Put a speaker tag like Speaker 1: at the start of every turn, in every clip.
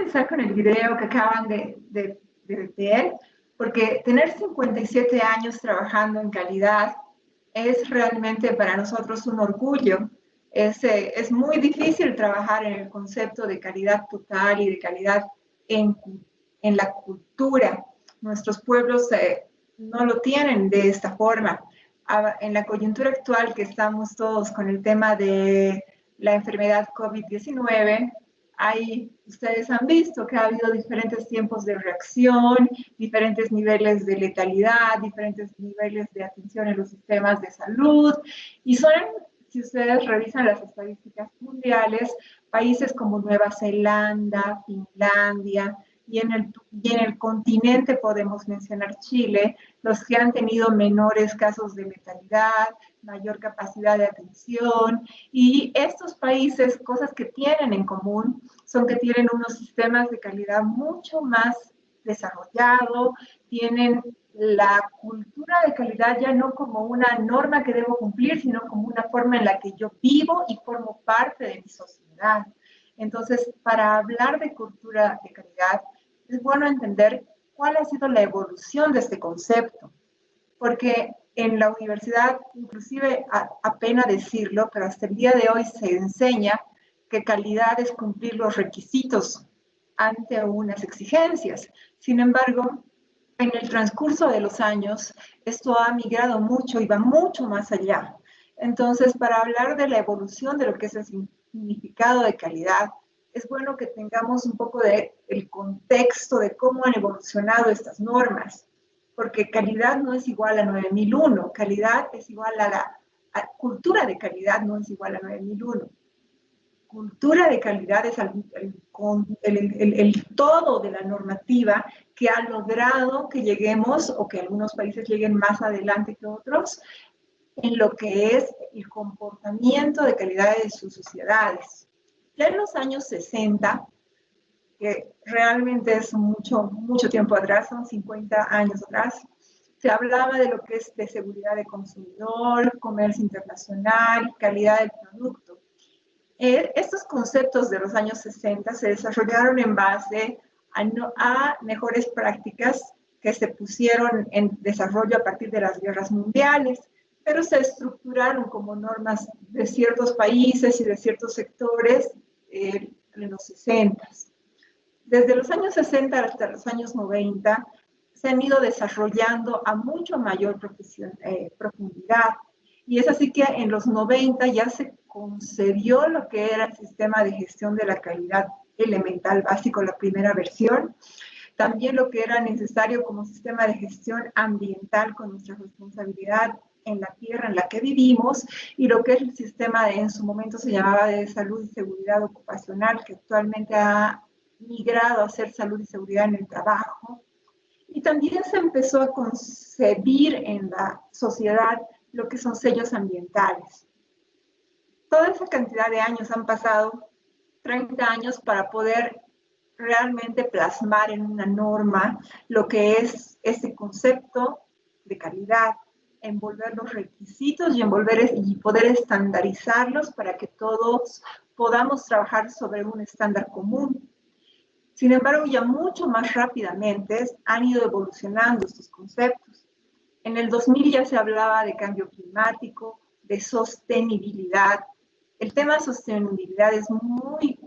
Speaker 1: comenzar con el video que acaban de ver, porque tener 57 años trabajando en calidad es realmente para nosotros un orgullo. Es muy difícil trabajar en el concepto de calidad total y de calidad en, en la cultura. Nuestros pueblos no lo tienen de esta forma. En la coyuntura actual que estamos todos con el tema de la enfermedad COVID-19, ustedes han visto que ha habido diferentes tiempos de reacción, diferentes niveles de letalidad, diferentes niveles de atención en los sistemas de salud, y son, si ustedes revisan las estadísticas mundiales, países como Nueva Zelanda, Finlandia, y en el continente podemos mencionar Chile, los que han tenido menores casos de letalidad, mayor capacidad de atención, y estos países, cosas que tienen en común, son que tienen unos sistemas de calidad mucho más desarrollados, tienen la cultura de calidad ya no como una norma que debo cumplir, sino como una forma en la que yo vivo y formo parte de mi sociedad. Entonces, para hablar de cultura de calidad, es bueno entender cuál ha sido la evolución de este concepto, porque en la universidad, inclusive apena decirlo, pero hasta el día de hoy se enseña que calidad es cumplir los requisitos ante unas exigencias. Sin embargo, en el transcurso de los años, esto ha migrado mucho y va mucho más allá. Entonces, para hablar de la evolución de lo que es el significado de calidad, es bueno que tengamos un poco de el contexto de cómo han evolucionado estas normas, porque calidad no es igual a 9001, calidad es igual cultura de calidad no es igual a 9001. Cultura de calidad es el todo de la normativa que ha logrado que lleguemos, o que algunos países lleguen más adelante que otros, en lo que es el comportamiento de calidad de sus sociedades. Ya en los años 60, que realmente es mucho tiempo atrás, son 50 años atrás, se hablaba de lo que es de seguridad de consumidor, comercio internacional, calidad del producto. Estos conceptos de los años 60 se desarrollaron en base a mejores prácticas que se pusieron en desarrollo a partir de las guerras mundiales, pero se estructuraron como normas de ciertos países y de ciertos sectores en los 60. Desde los años 60 hasta los años 90 se han ido desarrollando a mucho mayor profundidad. Y es así que en los 90 ya se concedió lo que era el sistema de gestión de la calidad elemental básico, la primera versión. También lo que era necesario como sistema de gestión ambiental con nuestra responsabilidad en la tierra en la que vivimos, y lo que es el sistema en su momento se llamaba de salud y seguridad ocupacional, que actualmente ha migrado a ser salud y seguridad en el trabajo. Y también se empezó a concebir en la sociedad lo que son sellos ambientales. Toda esa cantidad de años han pasado, 30 años, para poder realmente plasmar en una norma lo que es ese concepto de calidad, envolver los requisitos y poder estandarizarlos para que todos podamos trabajar sobre un estándar común. Sin embargo, ya mucho más rápidamente han ido evolucionando estos conceptos. En el 2000 ya se hablaba de cambio climático, de sostenibilidad. El tema de sostenibilidad es muy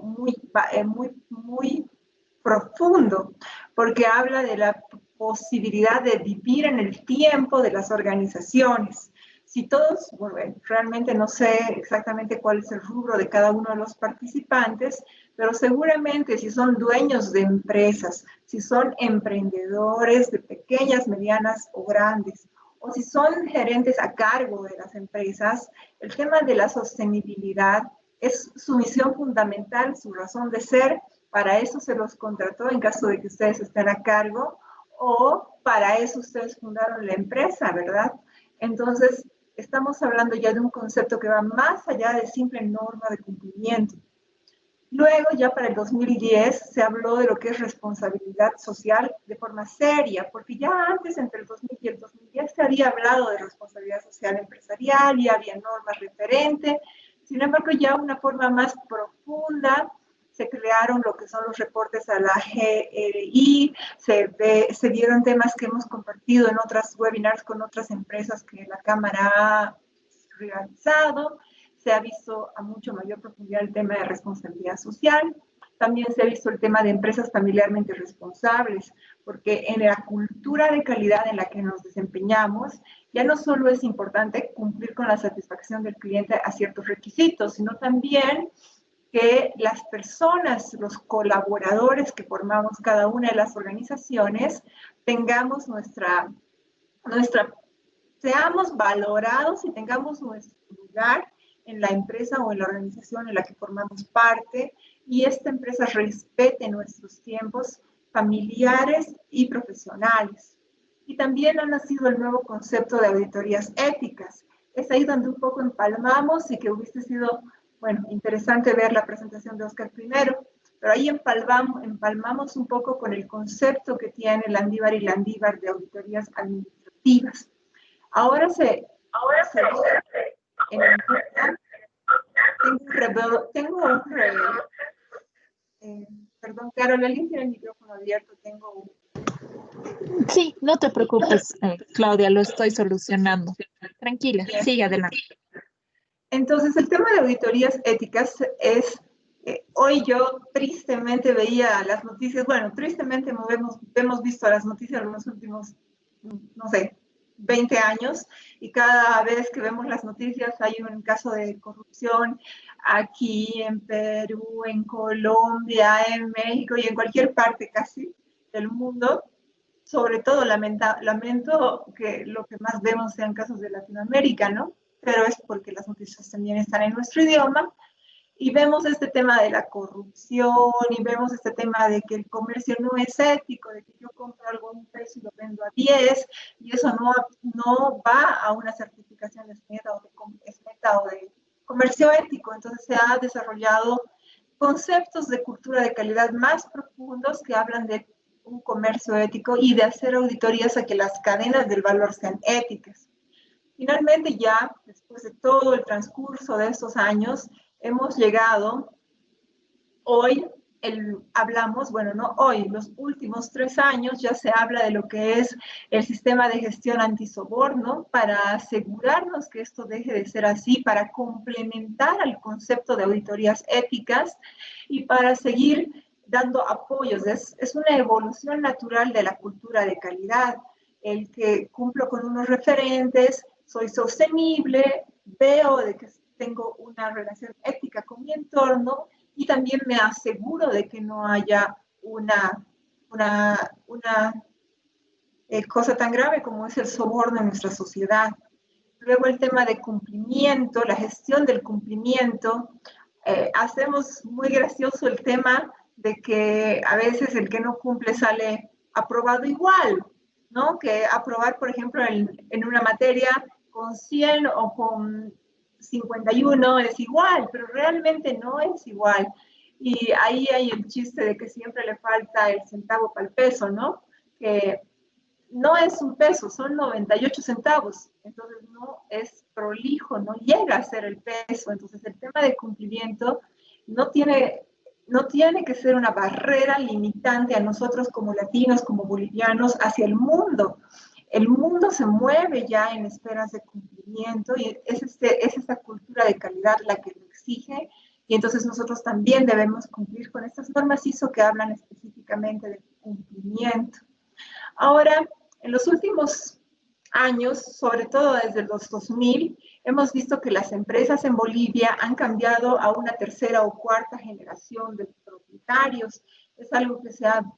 Speaker 1: profundo, porque habla de la posibilidad de vivir en el tiempo de las organizaciones. Si todos, bueno, realmente no sé exactamente cuál es el rubro de cada uno de los participantes, pero seguramente si son dueños de empresas, si son emprendedores de pequeñas, medianas o grandes, o si son gerentes a cargo de las empresas, el tema de la sostenibilidad es su misión fundamental, su razón de ser. Para eso se los contrató en caso de que ustedes estén a cargo, o para eso ustedes fundaron la empresa, ¿verdad? Entonces, estamos hablando ya de un concepto que va más allá de simple norma de cumplimiento. Luego, ya para el 2010, se habló de lo que es responsabilidad social de forma seria, porque ya antes, entre el 2000 y el 2010, se había hablado de responsabilidad social empresarial, y había normas referentes. Sin embargo, ya una forma más profunda se crearon lo que son los reportes a la GRI, se vieron temas que hemos compartido en otras webinars con otras empresas que la Cámara ha realizado, se ha visto a mucho mayor profundidad el tema de responsabilidad social, también se ha visto el tema de empresas familiarmente responsables, porque en la cultura de calidad en la que nos desempeñamos, ya no solo es importante cumplir con la satisfacción del cliente a ciertos requisitos, sino también que las personas, los colaboradores que formamos cada una de las organizaciones, tengamos seamos valorados y tengamos nuestro lugar en la empresa o en la organización en la que formamos parte y esta empresa respete nuestros tiempos familiares y profesionales. Y también ha nacido el nuevo concepto de auditorías éticas. Es ahí donde un poco empalmamos y que hubiese sido, bueno, interesante ver la presentación de Oscar primero, pero ahí empalmamos un poco con el concepto que tiene Landívar y Landívar de auditorías administrativas. Ahora se en el perdón, Carol, alguien tiene el micrófono abierto,
Speaker 2: Sí, no te preocupes, Claudia, lo estoy solucionando. Tranquila, sigue adelante.
Speaker 1: Entonces, el tema de auditorías éticas es, hoy yo tristemente veía las noticias, bueno, tristemente hemos visto las noticias en los últimos, no sé, 20 años, y cada vez que vemos las noticias hay un caso de corrupción aquí en Perú, en Colombia, en México y en cualquier parte casi del mundo. Sobre todo lamento que lo que más vemos sean casos de Latinoamérica, ¿no? Pero es porque las noticias también están en nuestro idioma y vemos este tema de la corrupción y vemos este tema de que el comercio no es ético, de que yo compro algo a un precio y lo vendo a 10 y eso no va a una certificación de SMETA o de comercio ético. Entonces se ha desarrollado conceptos de cultura de calidad más profundos que hablan de un comercio ético y de hacer auditorías a que las cadenas del valor sean éticas. Finalmente, ya después de todo el transcurso de estos años, hemos llegado, hoy hablamos, bueno, no hoy, los últimos 3 años ya se habla de lo que es el sistema de gestión antisoborno para asegurarnos que esto deje de ser así, para complementar al concepto de auditorías éticas y para seguir dando apoyos. Es una evolución natural de la cultura de calidad, el que cumplo con unos referentes, soy sostenible, veo de que tengo una relación ética con mi entorno y también me aseguro de que no haya una cosa tan grave como es el soborno en nuestra sociedad. Luego el tema de cumplimiento, la gestión del cumplimiento. Hacemos muy gracioso el tema de que a veces el que no cumple sale aprobado igual, ¿no? Que aprobar, por ejemplo, en una materia con 100 o con 51 es igual, pero realmente no es igual. Y ahí hay el chiste de que siempre le falta el centavo para el peso, ¿no? Que no es un peso, son 98 centavos. Entonces no es prolijo, no llega a ser el peso. Entonces el tema de cumplimiento no tiene que ser una barrera limitante a nosotros como latinos, como bolivianos, hacia el mundo. El mundo se mueve ya en esperas de cumplimiento y es esta cultura de calidad la que lo exige y entonces nosotros también debemos cumplir con estas normas ISO que hablan específicamente del cumplimiento. Ahora, en los últimos años, sobre todo desde los 2000, hemos visto que las empresas en Bolivia han cambiado a una tercera o cuarta generación de propietarios. Es algo que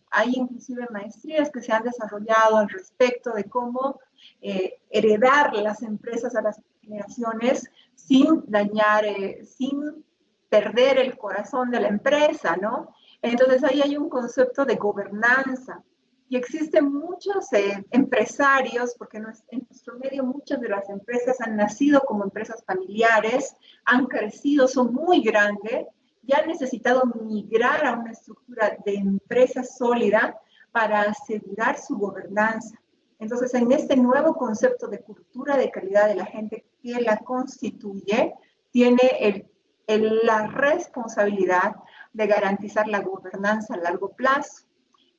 Speaker 1: hay inclusive maestrías que se han desarrollado al respecto de cómo heredar las empresas a las generaciones sin dañar, sin perder el corazón de la empresa, ¿no? Entonces ahí hay un concepto de gobernanza. Y existen muchos empresarios, porque en nuestro medio muchas de las empresas han nacido como empresas familiares, han crecido, son muy grandes, y han necesitado migrar a una estructura de empresa sólida para asegurar su gobernanza. Entonces, en este nuevo concepto de cultura de calidad de la gente que la constituye, tiene la responsabilidad de garantizar la gobernanza a largo plazo.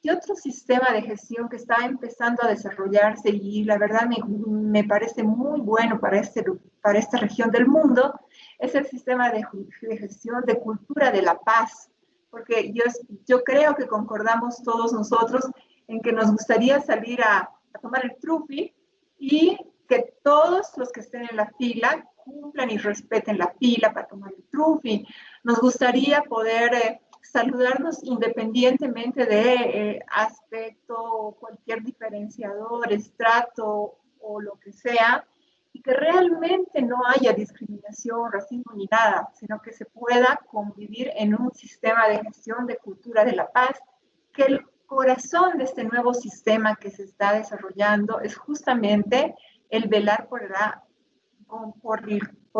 Speaker 1: Y otro sistema de gestión que está empezando a desarrollarse y la verdad me parece muy bueno para esta región del mundo es el sistema de gestión de cultura de la paz, porque yo creo que concordamos todos nosotros en que nos gustaría salir a tomar el trufi y que todos los que estén en la fila cumplan y respeten la fila para tomar el trufi. Nos gustaría poder saludarnos independientemente de aspecto o cualquier diferenciador, estrato o lo que sea, y que realmente no haya discriminación, racismo ni nada, sino que se pueda convivir en un sistema de gestión de cultura de la paz, que el corazón de este nuevo sistema que se está desarrollando es justamente el velar por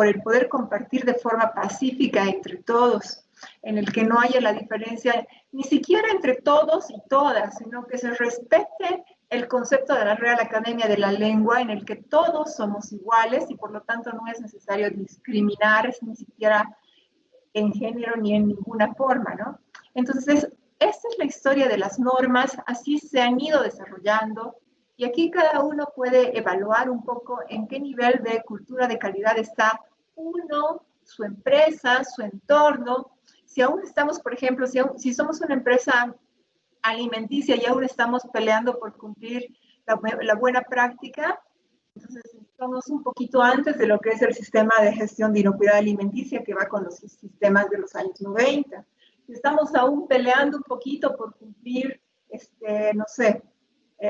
Speaker 1: el poder compartir de forma pacífica entre todos, en el que no haya la diferencia ni siquiera entre todos y todas, sino que se respete el concepto de la Real Academia de la Lengua, en el que todos somos iguales y por lo tanto no es necesario discriminar ni siquiera en género ni en ninguna forma, ¿no? Entonces, esta es la historia de las normas, así se han ido desarrollando y aquí cada uno puede evaluar un poco en qué nivel de cultura de calidad está uno, su empresa, su entorno. Si aún estamos, por ejemplo, si somos una empresa alimenticia y aún estamos peleando por cumplir la buena práctica, entonces estamos un poquito antes de lo que es el sistema de gestión de inocuidad alimenticia que va con los sistemas de los años 90. Estamos aún peleando un poquito por cumplir, no sé,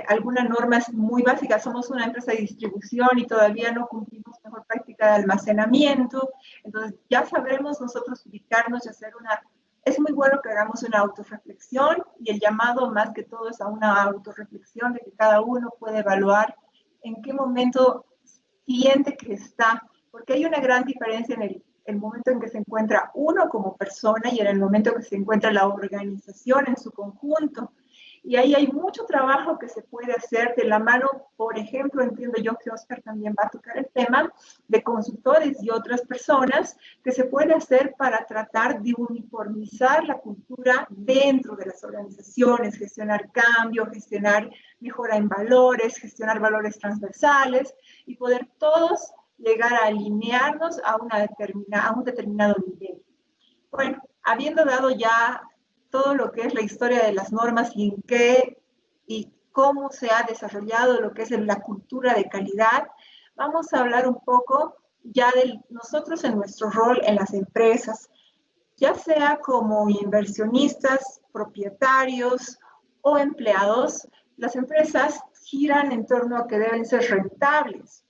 Speaker 1: algunas normas muy básicas. Somos una empresa de distribución y todavía no cumplimos mejor práctica de almacenamiento. Entonces ya sabremos nosotros ubicarnos y hacer una... Es muy bueno que hagamos una autorreflexión y el llamado más que todo es a una autorreflexión de que cada uno puede evaluar en qué momento siente que está, porque hay una gran diferencia en el momento en que se encuentra uno como persona y en el momento que se encuentra la organización en su conjunto. Y ahí hay mucho trabajo que se puede hacer de la mano, por ejemplo, entiendo yo que Oscar también va a tocar el tema de consultores y otras personas que se puede hacer para tratar de uniformizar la cultura dentro de las organizaciones, gestionar cambio, gestionar mejora en valores, gestionar valores transversales y poder todos llegar a alinearnos a un determinado nivel. Bueno, habiendo dado ya todo lo que es la historia de las normas y en qué y cómo se ha desarrollado lo que es la cultura de calidad, vamos a hablar un poco ya de nosotros en nuestro rol en las empresas, ya sea como inversionistas, propietarios o empleados. Las empresas giran en torno a que deben ser rentables.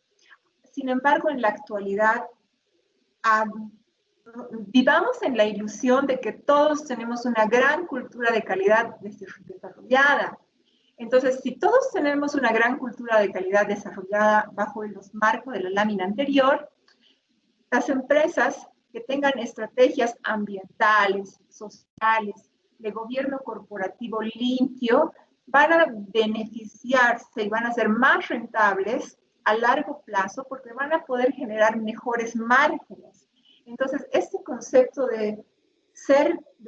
Speaker 1: Sin embargo, en la actualidad, vivamos en la ilusión de que todos tenemos una gran cultura de calidad desarrollada. Entonces, si todos tenemos una gran cultura de calidad desarrollada bajo los marcos de la lámina anterior, las empresas que tengan estrategias ambientales, sociales, de gobierno corporativo limpio, van a beneficiarse y van a ser más rentables a largo plazo porque van a poder generar mejores márgenes. Entonces, este concepto de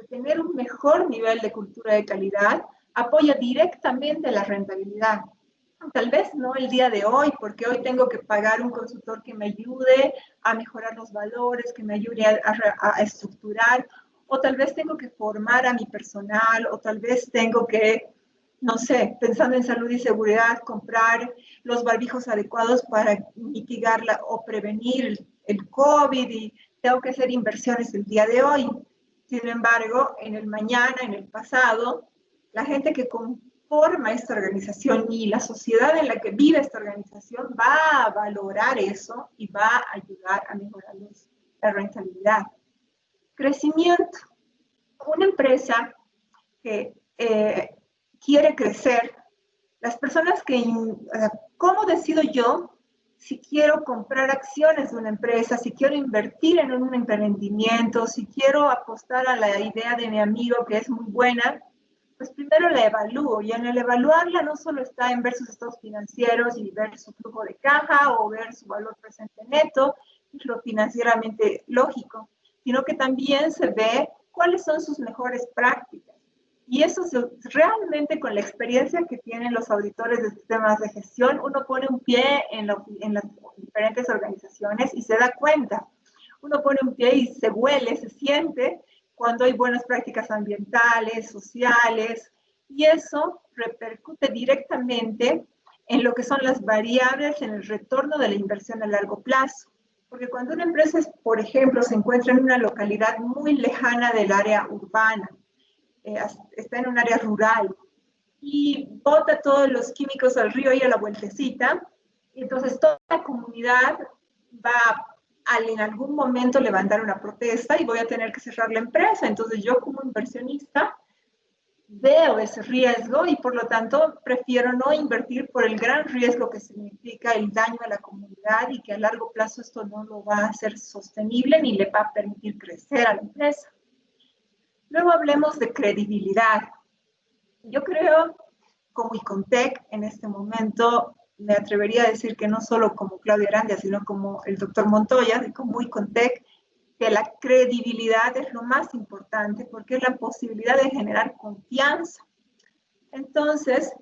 Speaker 1: tener un mejor nivel de cultura de calidad apoya directamente la rentabilidad. Tal vez no el día de hoy, porque hoy tengo que pagar un consultor que me ayude a mejorar los valores, que me ayude a estructurar, o tal vez tengo que formar a mi personal, o tal vez tengo que, no sé, pensando en salud y seguridad, comprar los barbijos adecuados para mitigar o prevenir el COVID y tengo que hacer inversiones el día de hoy. Sin embargo, en el mañana, en el pasado, la gente que conforma esta organización y la sociedad en la que vive esta organización va a valorar eso y va a ayudar a mejorar la rentabilidad. Crecimiento. Una empresa que quiere crecer, las personas que, ¿cómo decido yo si quiero comprar acciones de una empresa, si quiero invertir en un emprendimiento, si quiero apostar a la idea de mi amigo que es muy buena? Pues primero la evalúo y en el evaluarla no solo está en ver sus estados financieros y ver su flujo de caja o ver su valor presente neto, que es lo financieramente lógico, sino que también se ve cuáles son sus mejores prácticas. Y eso realmente con la experiencia que tienen los auditores de sistemas de gestión, uno pone un pie en las diferentes organizaciones y se da cuenta. Uno pone un pie y se huele, se siente cuando hay buenas prácticas ambientales, sociales, y eso repercute directamente en lo que son las variables en el retorno de la inversión a largo plazo. Porque cuando una empresa, por ejemplo, se encuentra en una localidad muy lejana del área urbana, está en un área rural y bota todos los químicos al río y a la vueltecita, y entonces toda la comunidad va en algún momento levantar una protesta y voy a tener que cerrar la empresa. Entonces yo como inversionista veo ese riesgo y por lo tanto prefiero no invertir por el gran riesgo que significa el daño a la comunidad y que a largo plazo esto no lo va a hacer sostenible ni le va a permitir crecer a la empresa. Luego hablemos de credibilidad. Yo creo, como Icontec, en este momento, me atrevería a decir que no solo como Claudia Arandia, sino como el doctor Montoya, y como Icontec, que la credibilidad es lo más importante porque es la posibilidad de generar confianza. Entonces,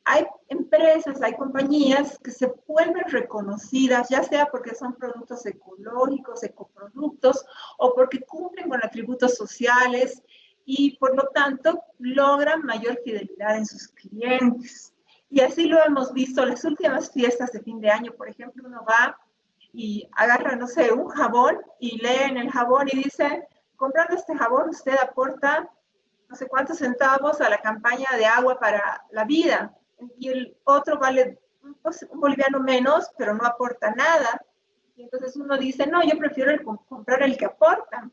Speaker 1: hay empresas, hay compañías que se vuelven reconocidas, ya sea porque son productos ecológicos, ecoproductos, o porque cumplen con atributos sociales y por lo tanto logran mayor fidelidad en sus clientes. Y así lo hemos visto en las últimas fiestas de fin de año. Por ejemplo, uno va y agarra, no sé, un jabón y lee en el jabón y dice, comprando este jabón usted aporta no sé cuántos centavos a la campaña de agua para la vida. Y el otro vale un boliviano menos, pero no aporta nada. Y entonces uno dice, no, yo prefiero comprar el que aporta.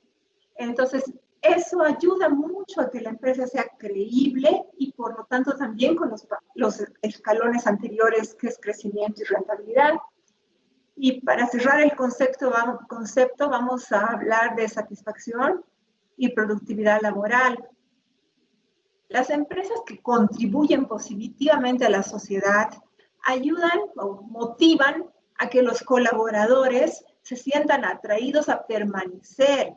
Speaker 1: Entonces, eso ayuda mucho a que la empresa sea creíble y por lo tanto también con los escalones anteriores, que es crecimiento y rentabilidad. Y para cerrar el concepto, vamos a hablar de satisfacción y productividad laboral. Las empresas que contribuyen positivamente a la sociedad ayudan o motivan a que los colaboradores se sientan atraídos a permanecer.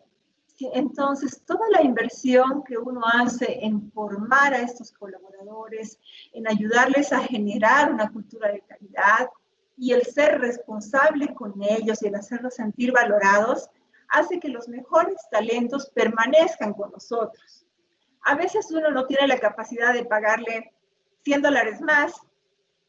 Speaker 1: Entonces, toda la inversión que uno hace en formar a estos colaboradores, en ayudarles a generar una cultura de calidad y el ser responsable con ellos y el hacerlos sentir valorados, hace que los mejores talentos permanezcan con nosotros. A veces uno no tiene la capacidad de pagarle $100 más,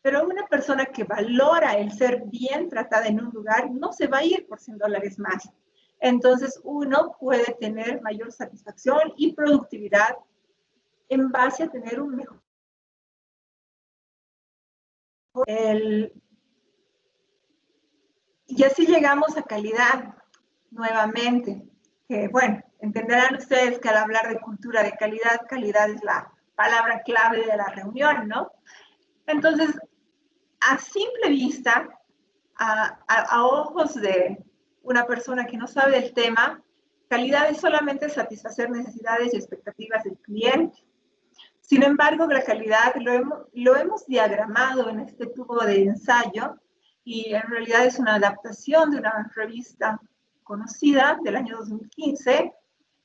Speaker 1: pero una persona que valora el ser bien tratada en un lugar no se va a ir por $100 más. Entonces uno puede tener mayor satisfacción y productividad en base a tener un mejor... Y así llegamos a calidad nuevamente. Que bueno, entenderán ustedes que al hablar de cultura de calidad, calidad es la palabra clave de la reunión, ¿no? Entonces, a simple vista, a ojos de una persona que no sabe del tema, calidad es solamente satisfacer necesidades y expectativas del cliente. Sin embargo, la calidad lo hemos diagramado en este tubo de ensayo y en realidad es una adaptación de una revista conocida del año 2015,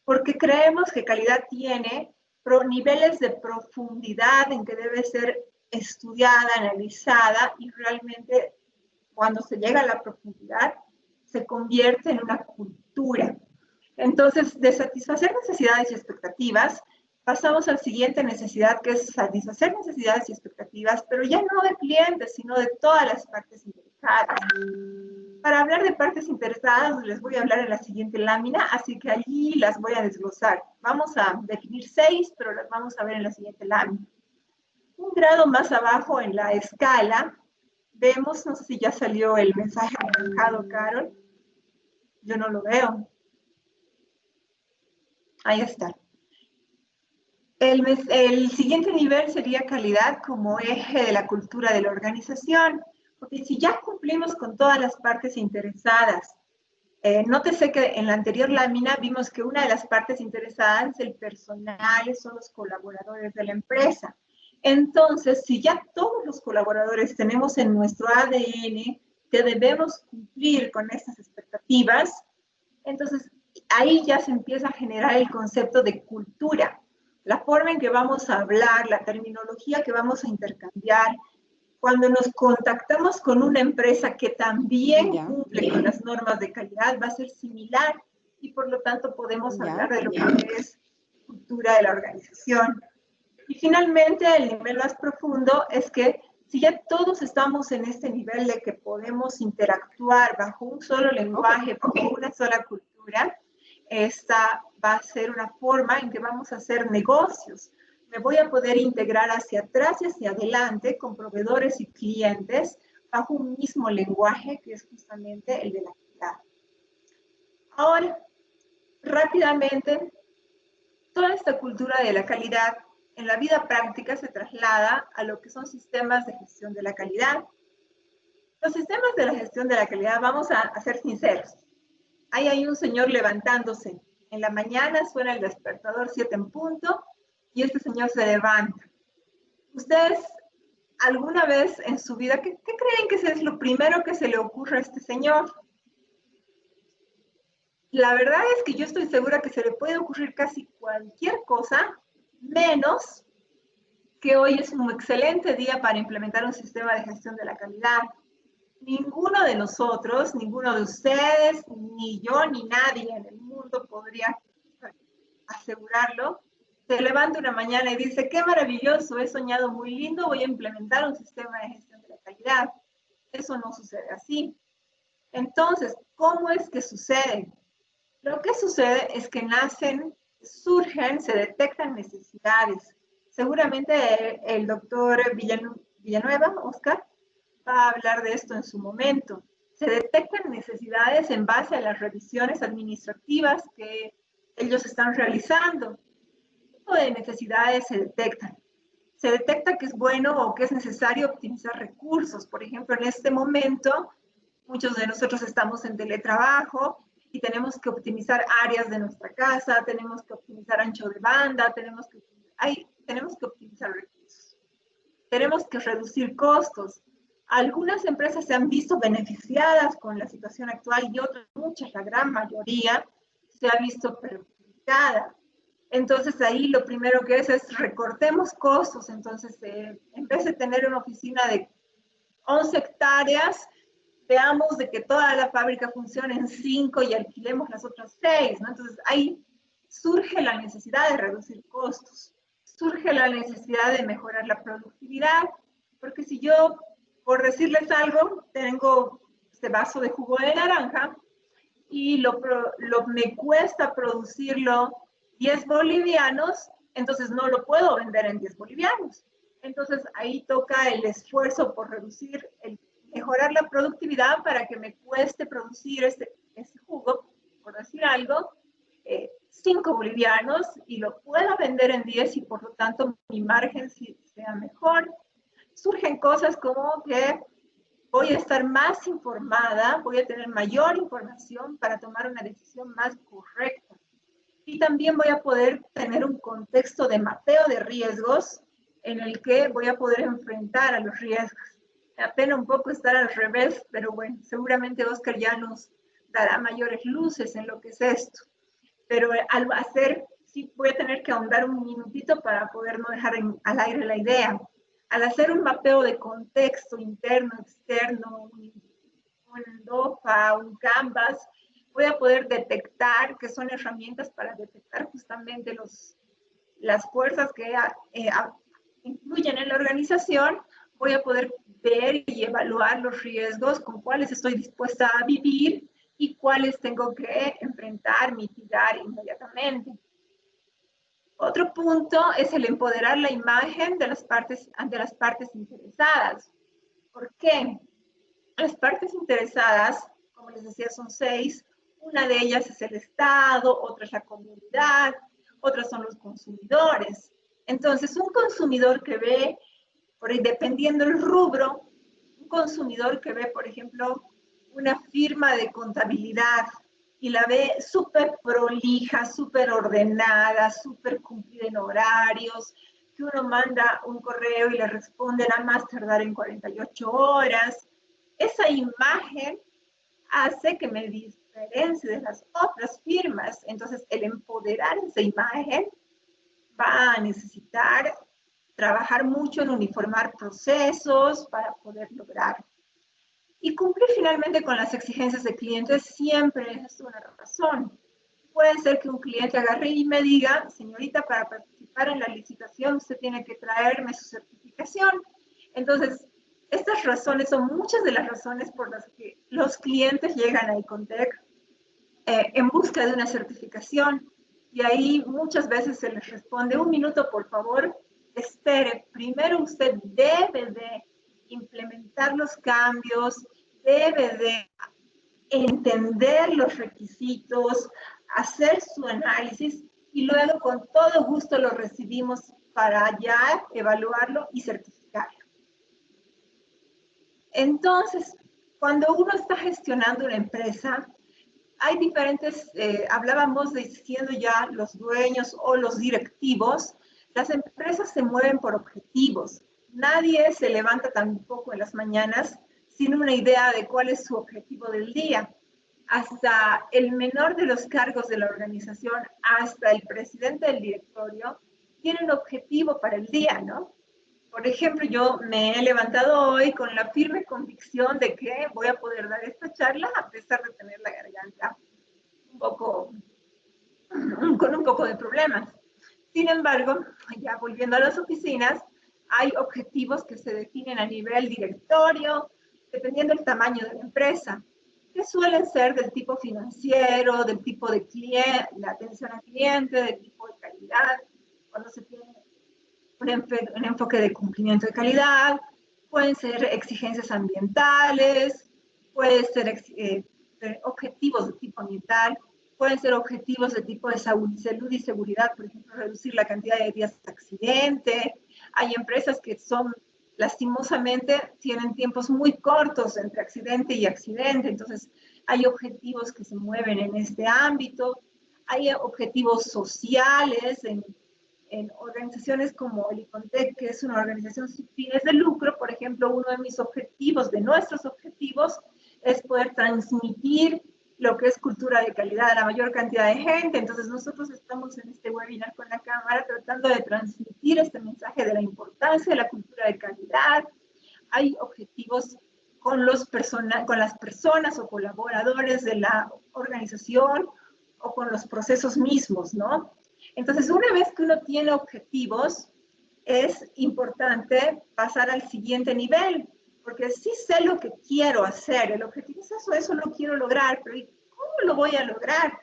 Speaker 1: porque creemos que calidad tiene niveles de profundidad en que debe ser estudiada, analizada y realmente cuando se llega a la profundidad se convierte en una cultura. Entonces, de satisfacer necesidades y expectativas, pasamos a la siguiente necesidad, que es satisfacer necesidades y expectativas, pero ya no de clientes, sino de todas las partes interesadas. Para hablar de partes interesadas, les voy a hablar en la siguiente lámina, así que allí las voy a desglosar. Vamos a definir 6, pero las vamos a ver en la siguiente lámina. Un grado más abajo en la escala, vemos, no sé si ya salió el mensaje anaranjado, Carol. Yo no lo veo. Ahí está. El siguiente nivel sería calidad como eje de la cultura de la organización, porque si ya cumplimos con todas las partes interesadas, nótese que en la anterior lámina vimos que una de las partes interesadas es el personal, son los colaboradores de la empresa. Entonces, si ya todos los colaboradores tenemos en nuestro ADN que debemos cumplir con estas expectativas, entonces ahí ya se empieza a generar el concepto de cultura, la forma en que vamos a hablar, la terminología que vamos a intercambiar. Cuando nos contactamos con una empresa que también cumple con las normas de calidad, va a ser similar y por lo tanto podemos hablar de lo que es cultura de la organización. Y finalmente, el nivel más profundo es que si ya todos estamos en este nivel de que podemos interactuar bajo un solo lenguaje, bajo una sola cultura, esta va a ser una forma en que vamos a hacer negocios. Me voy a poder integrar hacia atrás y hacia adelante con proveedores y clientes bajo un mismo lenguaje que es justamente el de la calidad. Ahora, rápidamente, toda esta cultura de la calidad en la vida práctica se traslada a lo que son sistemas de gestión de la calidad. Los sistemas de la gestión de la calidad, vamos a ser sinceros. Ahí hay un señor levantándose. En la mañana suena el despertador 7 en punto y este señor se levanta. ¿Ustedes alguna vez en su vida, qué creen que es lo primero que se le ocurre a este señor? La verdad es que yo estoy segura que se le puede ocurrir casi cualquier cosa, menos que hoy es un excelente día para implementar un sistema de gestión de la calidad. Ninguno de nosotros, ninguno de ustedes, ni yo, ni nadie en el mundo podría asegurarlo. Se levanta una mañana y dice, qué maravilloso, he soñado muy lindo, voy a implementar un sistema de gestión de la calidad. Eso no sucede así. Entonces, ¿cómo es que sucede? Lo que sucede es que nacen, surgen, se detectan necesidades. Seguramente el doctor Villanueva, Oscar, va a hablar de esto en su momento. Se detectan necesidades en base a las revisiones administrativas que ellos están realizando. ¿Qué tipo de necesidades se detectan? Se detecta que es bueno o que es necesario optimizar recursos. Por ejemplo, en este momento, muchos de nosotros estamos en teletrabajo y tenemos que optimizar áreas de nuestra casa, tenemos que optimizar ancho de banda, tenemos que optimizar recursos. Tenemos que reducir costos. Algunas empresas se han visto beneficiadas con la situación actual y otras, muchas, la gran mayoría, se ha visto perjudicada. Entonces ahí lo primero que es recortemos costos. Entonces, en vez de tener una oficina de 11 hectáreas, veamos de que toda la fábrica funcione en 5 y alquilemos las otras 6, ¿no? Entonces ahí surge la necesidad de reducir costos, surge la necesidad de mejorar la productividad, porque si yo, por decirles algo, tengo este vaso de jugo de naranja y me cuesta producirlo 10 bolivianos, entonces no lo puedo vender en 10 bolivianos. Entonces ahí toca el esfuerzo por mejorar la productividad para que me cueste producir este jugo, por decir algo, 5 bolivianos y lo pueda vender en 10 y por lo tanto mi margen sea mejor. Surgen cosas como que voy a estar más informada, voy a tener mayor información para tomar una decisión más correcta. Y también voy a poder tener un contexto de mapeo de riesgos en el que voy a poder enfrentar a los riesgos. Me apena un poco estar al revés, pero bueno, seguramente Oscar ya nos dará mayores luces en lo que es esto. Pero al hacer, sí voy a tener que ahondar un minutito para poder no dejar al aire la idea. Al hacer un mapeo de contexto interno, externo, un DOFA, un Canvas, voy a poder detectar, que son herramientas para detectar justamente las fuerzas que influyen en la organización. Voy a poder ver y evaluar los riesgos con cuáles estoy dispuesta a vivir y cuáles tengo que enfrentar, mitigar inmediatamente. Otro punto es el empoderar la imagen de las partes, ante las partes interesadas. ¿Por qué? Las partes interesadas, como les decía, son 6. Una de ellas es el Estado, otra es la comunidad, otras son los consumidores. Entonces, un consumidor que ve, por ahí, dependiendo del rubro, un consumidor que ve, por ejemplo, una firma de contabilidad y la ve súper prolija, súper ordenada, súper cumplida en horarios, que uno manda un correo y le responden a más tardar en 48 horas. Esa imagen hace que me diferencia de las otras firmas. Entonces, el empoderar esa imagen va a necesitar trabajar mucho en uniformar procesos para poder lograr. Y cumplir finalmente con las exigencias de clientes siempre es una razón. Puede ser que un cliente agarre y me diga, señorita, para participar en la licitación usted tiene que traerme su certificación. Entonces, estas razones son muchas de las razones por las que los clientes llegan a Icontec en busca de una certificación. Y ahí muchas veces se les responde, un minuto por favor, espere, primero usted debe de implementar los cambios, debe de entender los requisitos, hacer su análisis y luego con todo gusto lo recibimos para ya evaluarlo y certificarlo. Entonces, cuando uno está gestionando una empresa, hay diferentes, hablábamos de siendo ya los dueños o los directivos, las empresas se mueven por objetivos. Nadie se levanta tampoco en las mañanas sin una idea de cuál es su objetivo del día. Hasta el menor de los cargos de la organización, hasta el presidente del directorio, tiene un objetivo para el día, ¿no? Por ejemplo, yo me he levantado hoy con la firme convicción de que voy a poder dar esta charla a pesar de tener la garganta con un poco de problemas. Sin embargo, ya volviendo a las oficinas, hay objetivos que se definen a nivel directorio, dependiendo del tamaño de la empresa, que suelen ser del tipo financiero, del tipo de cliente, la atención al cliente, del tipo de calidad, cuando se tiene un enfoque de cumplimiento de calidad, pueden ser exigencias ambientales, pueden ser objetivos de tipo ambiental, pueden ser objetivos de tipo de salud y seguridad, por ejemplo, reducir la cantidad de días de accidente. Hay empresas que son, lastimosamente, tienen tiempos muy cortos entre accidente y accidente, entonces hay objetivos que se mueven en este ámbito, hay objetivos sociales en organizaciones como el Icontec, que es una organización sin fines de lucro. Por ejemplo, uno de mis objetivos, de nuestros objetivos, es poder transmitir lo que es cultura de calidad a la mayor cantidad de gente. Entonces, nosotros estamos en este webinar con la Cámara tratando de transmitir este mensaje de la importancia de la cultura de calidad. Hay objetivos con las personas o colaboradores de la organización o con los procesos mismos, ¿no? Entonces, una vez que uno tiene objetivos, es importante pasar al siguiente nivel, porque sí sé lo que quiero hacer, el objetivo es eso lo quiero lograr, pero ¿cómo lo voy a lograr?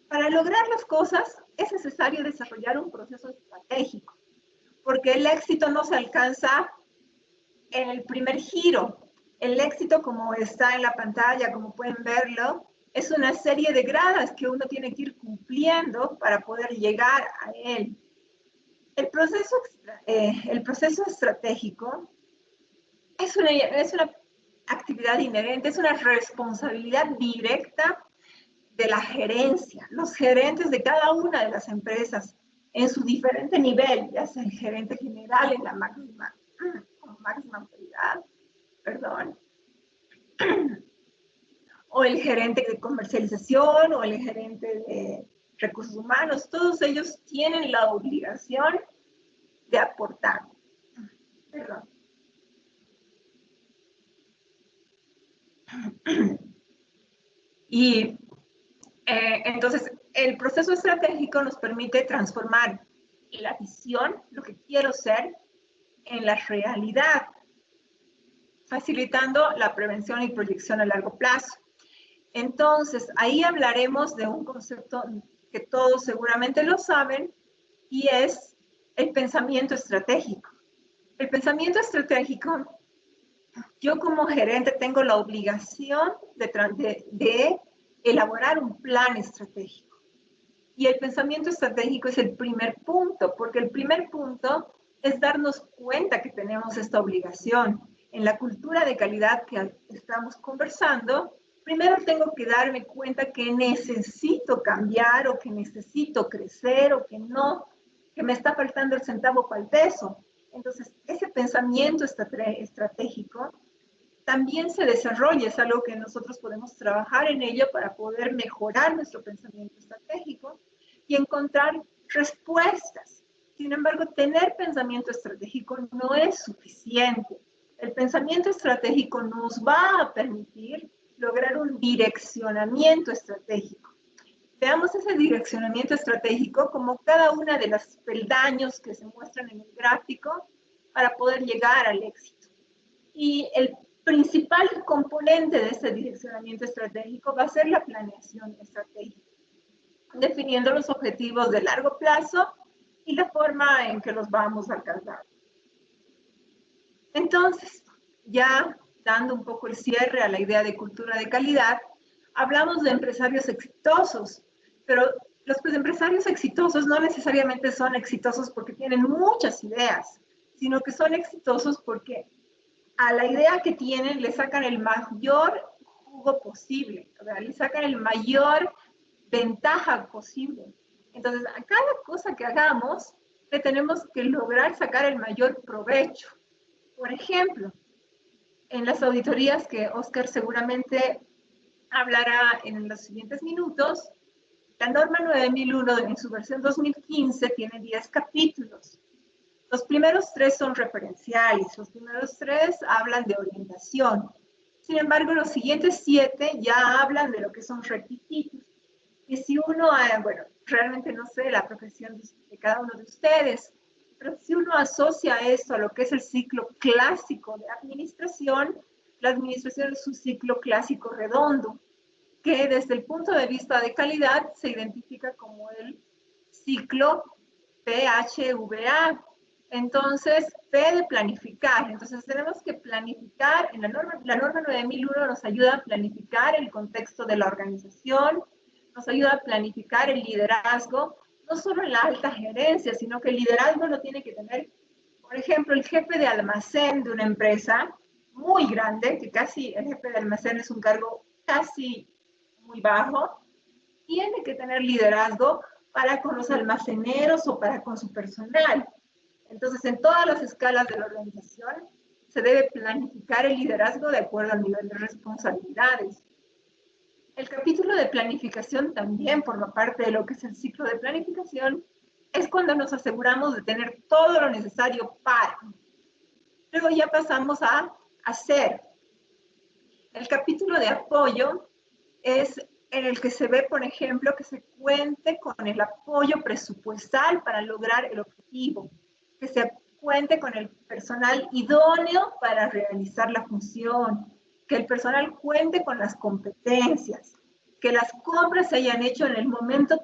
Speaker 1: Para lograr las cosas es necesario desarrollar un proceso estratégico, porque el éxito no se alcanza en el primer giro. El éxito, como está en la pantalla, como pueden verlo, es una serie de gradas que uno tiene que ir cumpliendo para poder llegar a él. El proceso estratégico es una actividad inherente, es una responsabilidad directa de la gerencia, los gerentes de cada una de las empresas en su diferente nivel, ya sea el gerente general en la máxima autoridad, perdón, o el gerente de comercialización o el gerente de recursos humanos, todos ellos tienen la obligación de aportar. Perdón. Y entonces, el proceso estratégico nos permite transformar la visión, lo que quiero ser, en la realidad, facilitando la prevención y proyección a largo plazo. Entonces, ahí hablaremos de un concepto que todos seguramente lo saben, y es el pensamiento estratégico. El pensamiento estratégico, yo como gerente tengo la obligación de elaborar un plan estratégico. Y el pensamiento estratégico es el primer punto, porque el primer punto es darnos cuenta que tenemos esta obligación. En la cultura de calidad que estamos conversando, primero tengo que darme cuenta que necesito cambiar o que necesito crecer o que no, que me está faltando el centavo para el peso. Entonces, ese pensamiento estratégico también se desarrolla, es algo que nosotros podemos trabajar en ello para poder mejorar nuestro pensamiento estratégico y encontrar respuestas. Sin embargo, tener pensamiento estratégico no es suficiente. El pensamiento estratégico nos va a permitir lograr un direccionamiento estratégico. Veamos ese direccionamiento estratégico como cada una de los peldaños que se muestran en el gráfico para poder llegar al éxito. Y el principal componente de este direccionamiento estratégico va a ser la planeación estratégica, definiendo los objetivos de largo plazo y la forma en que los vamos a alcanzar. Entonces, ya dando un poco el cierre a la idea de cultura de calidad, hablamos de empresarios exitosos, pero los empresarios exitosos no necesariamente son exitosos porque tienen muchas ideas, sino que son exitosos porque a la idea que tienen le sacan el mayor jugo posible, o sea, le sacan el mayor ventaja posible. Entonces, a cada cosa que hagamos, le tenemos que lograr sacar el mayor provecho. Por ejemplo, en las auditorías que Oscar seguramente hablará en los siguientes minutos, la norma 9001 en su versión 2015 tiene 10 capítulos. Los primeros 3 son referenciales, los primeros 3 hablan de orientación. Sin embargo, los siguientes 7 ya hablan de lo que son requisitos. Y si uno, bueno, realmente no sé la profesión de cada uno de ustedes, pero si uno asocia esto a lo que es el ciclo clásico de administración, la administración es un ciclo clásico redondo, que desde el punto de vista de calidad se identifica como el ciclo PHVA. Entonces, P de planificar. Entonces, tenemos que planificar. En la norma 9001 nos ayuda a planificar el contexto de la organización, nos ayuda a planificar el liderazgo, no solo en la alta gerencia, sino que el liderazgo lo tiene que tener, por ejemplo, el jefe de almacén de una empresa muy grande, que casi el jefe de almacén es un cargo casi muy bajo, tiene que tener liderazgo para con los almaceneros o para con su personal. Entonces, en todas las escalas de la organización se debe planificar el liderazgo de acuerdo al nivel de responsabilidades. El capítulo de planificación también forma parte de lo que es el ciclo de planificación. Es cuando nos aseguramos de tener todo lo necesario para. Luego ya pasamos a hacer. El capítulo de apoyo es en el que se ve, por ejemplo, que se cuente con el apoyo presupuestal para lograr el objetivo, que se cuente con el personal idóneo para realizar la función, que el personal cuente con las competencias, que las compras se hayan hecho en el momento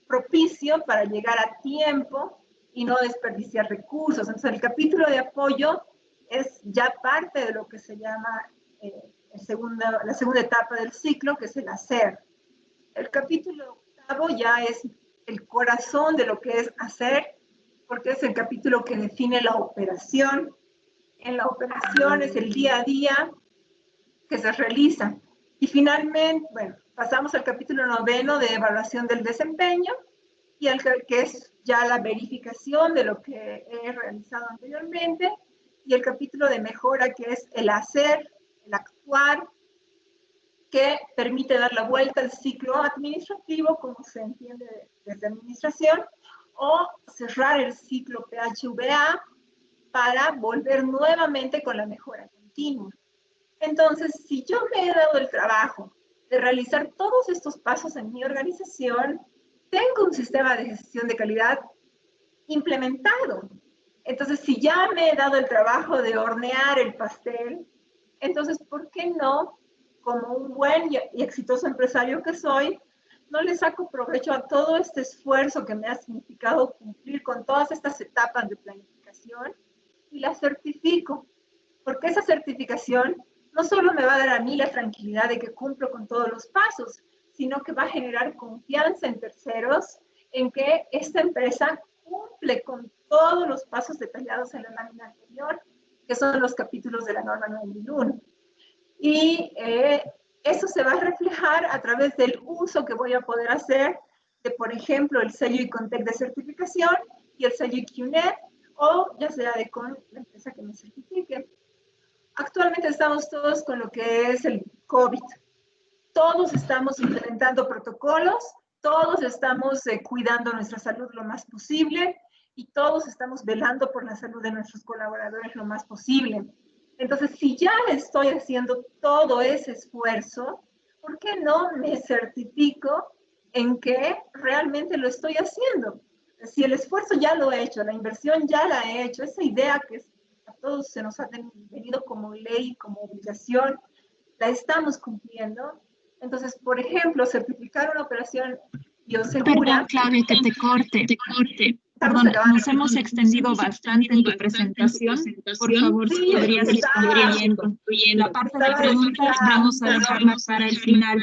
Speaker 1: propicio para llegar a tiempo y no desperdiciar recursos. Entonces, el capítulo de apoyo es ya parte de lo que se llama la segunda etapa del ciclo, que es el hacer. El capítulo octavo ya es el corazón de lo que es hacer, porque es el capítulo que define la operación. En la operación es el día a día que se realiza. Y finalmente, bueno, pasamos al capítulo noveno de evaluación del desempeño, y al que es ya la verificación de lo que he realizado anteriormente, y el capítulo de mejora, que es el hacer, el actuar, que permite dar la vuelta al ciclo administrativo, como se entiende desde administración, o cerrar el ciclo PHVA para volver nuevamente con la mejora continua. Entonces, si yo me he dado el trabajo de realizar todos estos pasos en mi organización, tengo un sistema de gestión de calidad implementado. Entonces, si ya me he dado el trabajo de hornear el pastel, entonces, ¿por qué no, como un buen y exitoso empresario que soy, no le saco provecho a todo este esfuerzo que me ha significado cumplir con todas estas etapas de planificación y la certifico? Porque esa certificación no solo me va a dar a mí la tranquilidad de que cumplo con todos los pasos, sino que va a generar confianza en terceros en que esta empresa cumple con todos los pasos detallados en la lámina anterior, que son los capítulos de la norma 9001. Y eso se va a reflejar a través del uso que voy a poder hacer de, por ejemplo, el sello ICONTEC de certificación y el sello IQNET, o ya sea con la empresa que me certifique. Actualmente actualmente estamos todos con lo que es el COVID. Todos estamos implementando protocolos, todos estamos cuidando nuestra salud lo más posible y todos estamos velando por la salud de nuestros colaboradores lo más posible. Entonces, si ya estoy haciendo todo ese esfuerzo, ¿por qué no me certifico en que realmente lo estoy haciendo? Si el esfuerzo ya lo he hecho, la inversión ya la he hecho, esa idea que a todos se nos ha venido como ley, como obligación, la estamos cumpliendo. Entonces, por ejemplo, certificar una operación biosegura.
Speaker 2: Perdón, Claudia, que te corte. Perdón, nos hemos extendido bastante en tu presentación. Por favor, si podrías ir concluyendo. La parte de preguntas vamos a dejarla para el final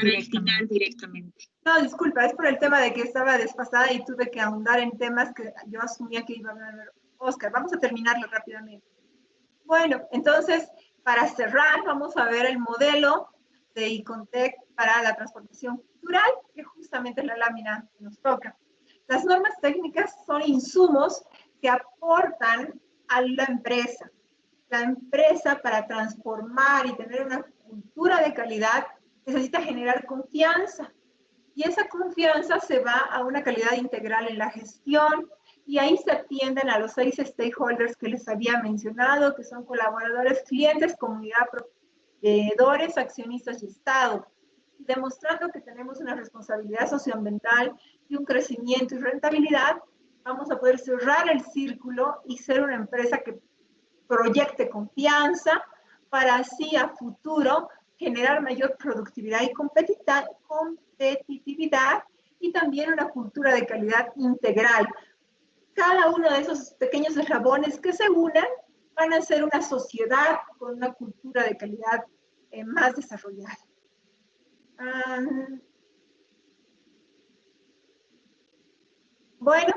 Speaker 2: directamente.
Speaker 1: No, disculpa, es por el tema de que estaba desfasada y tuve que ahondar en temas que yo asumía que iba a hablar Oscar. Vamos a terminarlo rápidamente. Bueno, entonces, para cerrar, vamos a ver el modelo de Icontec para la transformación cultural, que justamente es la lámina que nos toca. Las normas técnicas son insumos que aportan a la empresa. La empresa, para transformar y tener una cultura de calidad, necesita generar confianza. Y esa confianza se va a una calidad integral en la gestión, y ahí se atienden a los 6 stakeholders que les había mencionado, que son colaboradores, clientes, comunidad, proveedores, accionistas y Estado, demostrando que tenemos una responsabilidad socioambiental y un crecimiento y rentabilidad. Vamos a poder cerrar el círculo y ser una empresa que proyecte confianza para así a futuro generar mayor productividad y competitividad, y también una cultura de calidad integral. Cada uno de esos pequeños eslabones que se unan van a ser una sociedad con una cultura de calidad más desarrollada. Bueno,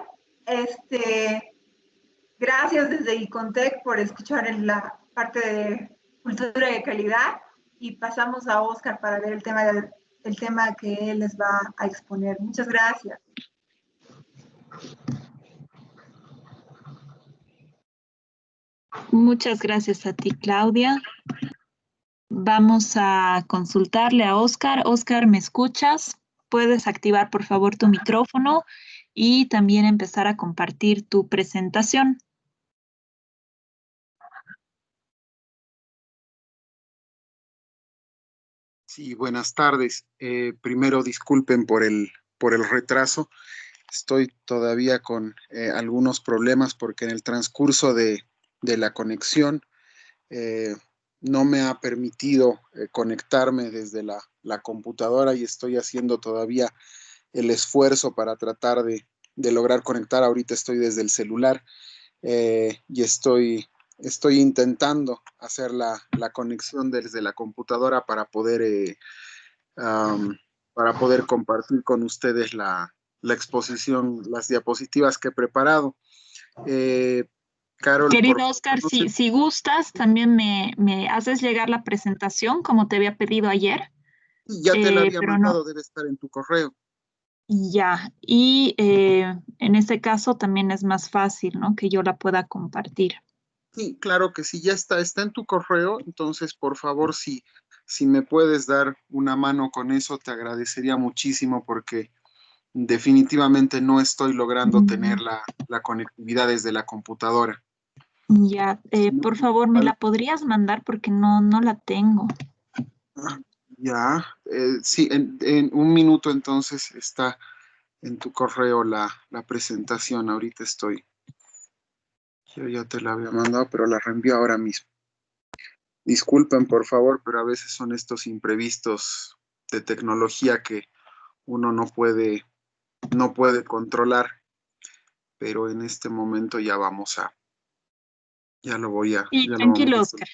Speaker 1: gracias desde Icontec por escuchar en la parte de cultura de calidad, y pasamos a Oscar para ver el tema que él les va a exponer. Muchas gracias.
Speaker 2: Muchas gracias a ti, Claudia. Vamos a consultarle a Oscar. Oscar, ¿me escuchas? Puedes activar, por favor, tu micrófono y también empezar a compartir tu presentación.
Speaker 3: Sí, buenas tardes. Primero disculpen por el retraso. Estoy todavía con algunos problemas porque en el transcurso de la conexión no me ha permitido conectarme desde la computadora, y estoy haciendo todavía el esfuerzo para tratar de lograr conectar. Ahorita estoy desde el celular y estoy intentando hacer la conexión desde la computadora para poder compartir con ustedes la exposición, las diapositivas que he preparado. Carol,
Speaker 2: Querido Oscar, si gustas, también me haces llegar la presentación como te había pedido ayer.
Speaker 3: ya te la había
Speaker 2: pero
Speaker 3: mandado,
Speaker 2: no.
Speaker 3: debe estar en tu correo.
Speaker 2: Ya, y en este caso también es más fácil, ¿no? Que yo la pueda compartir.
Speaker 3: Sí, claro que sí, ya está en tu correo. Entonces, por favor, si me puedes dar una mano con eso, te agradecería muchísimo, porque definitivamente no estoy logrando tener la conectividad desde la computadora.
Speaker 2: Ya, por favor, ¿me la podrías mandar? Porque no la tengo.
Speaker 3: Ya, sí, en un minuto entonces está en tu correo la presentación. Ahorita yo ya te la había mandado, pero la reenvío ahora mismo. Disculpen, por favor, pero a veces son estos imprevistos de tecnología que uno no puede controlar, pero en este momento ya lo voy a.
Speaker 2: Y
Speaker 3: Ya lo
Speaker 2: tranquilo,
Speaker 3: vamos a
Speaker 2: Oscar.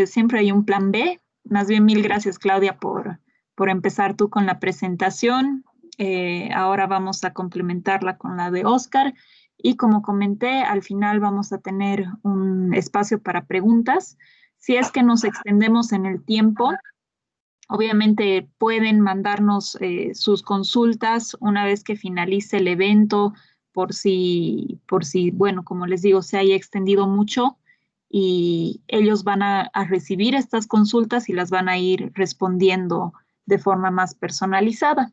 Speaker 2: Siempre hay un plan B. Más bien, mil gracias, Claudia, por empezar tú con la presentación. Ahora vamos a complementarla con la de Oscar. Y como comenté, al final vamos a tener un espacio para preguntas. Si es que nos extendemos en el tiempo, obviamente pueden mandarnos sus consultas una vez que finalice el evento, por si, bueno, como les digo, se haya extendido mucho. y ellos van a recibir estas consultas y las van a ir respondiendo de forma más personalizada.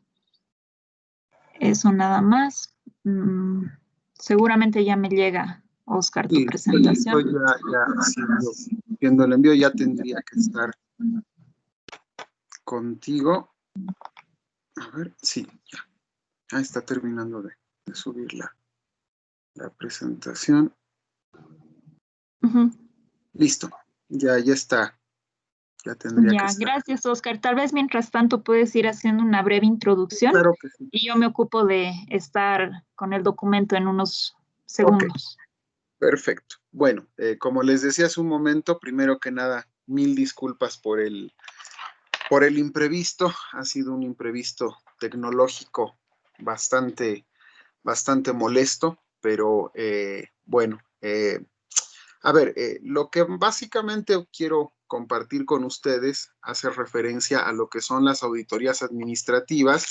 Speaker 2: Eso nada más. Seguramente ya me llega, Oscar, tu presentación.
Speaker 3: Estoy ya haciendo el envío, ya tendría que estar contigo. A ver, sí, ya. Ah, está terminando de subir la presentación. Listo, ya está. Ya tendría que estar.
Speaker 2: Gracias, Oscar. Tal vez mientras tanto puedes ir haciendo una breve introducción.
Speaker 3: Claro que sí.
Speaker 2: Y yo me ocupo de estar con el documento en unos segundos.
Speaker 3: Okay. Perfecto. Bueno, como les decía hace un momento, primero que nada, mil disculpas por el imprevisto. Ha sido un imprevisto tecnológico bastante molesto, pero bueno, a ver, lo que básicamente quiero compartir con ustedes hace referencia a lo que son las auditorías administrativas,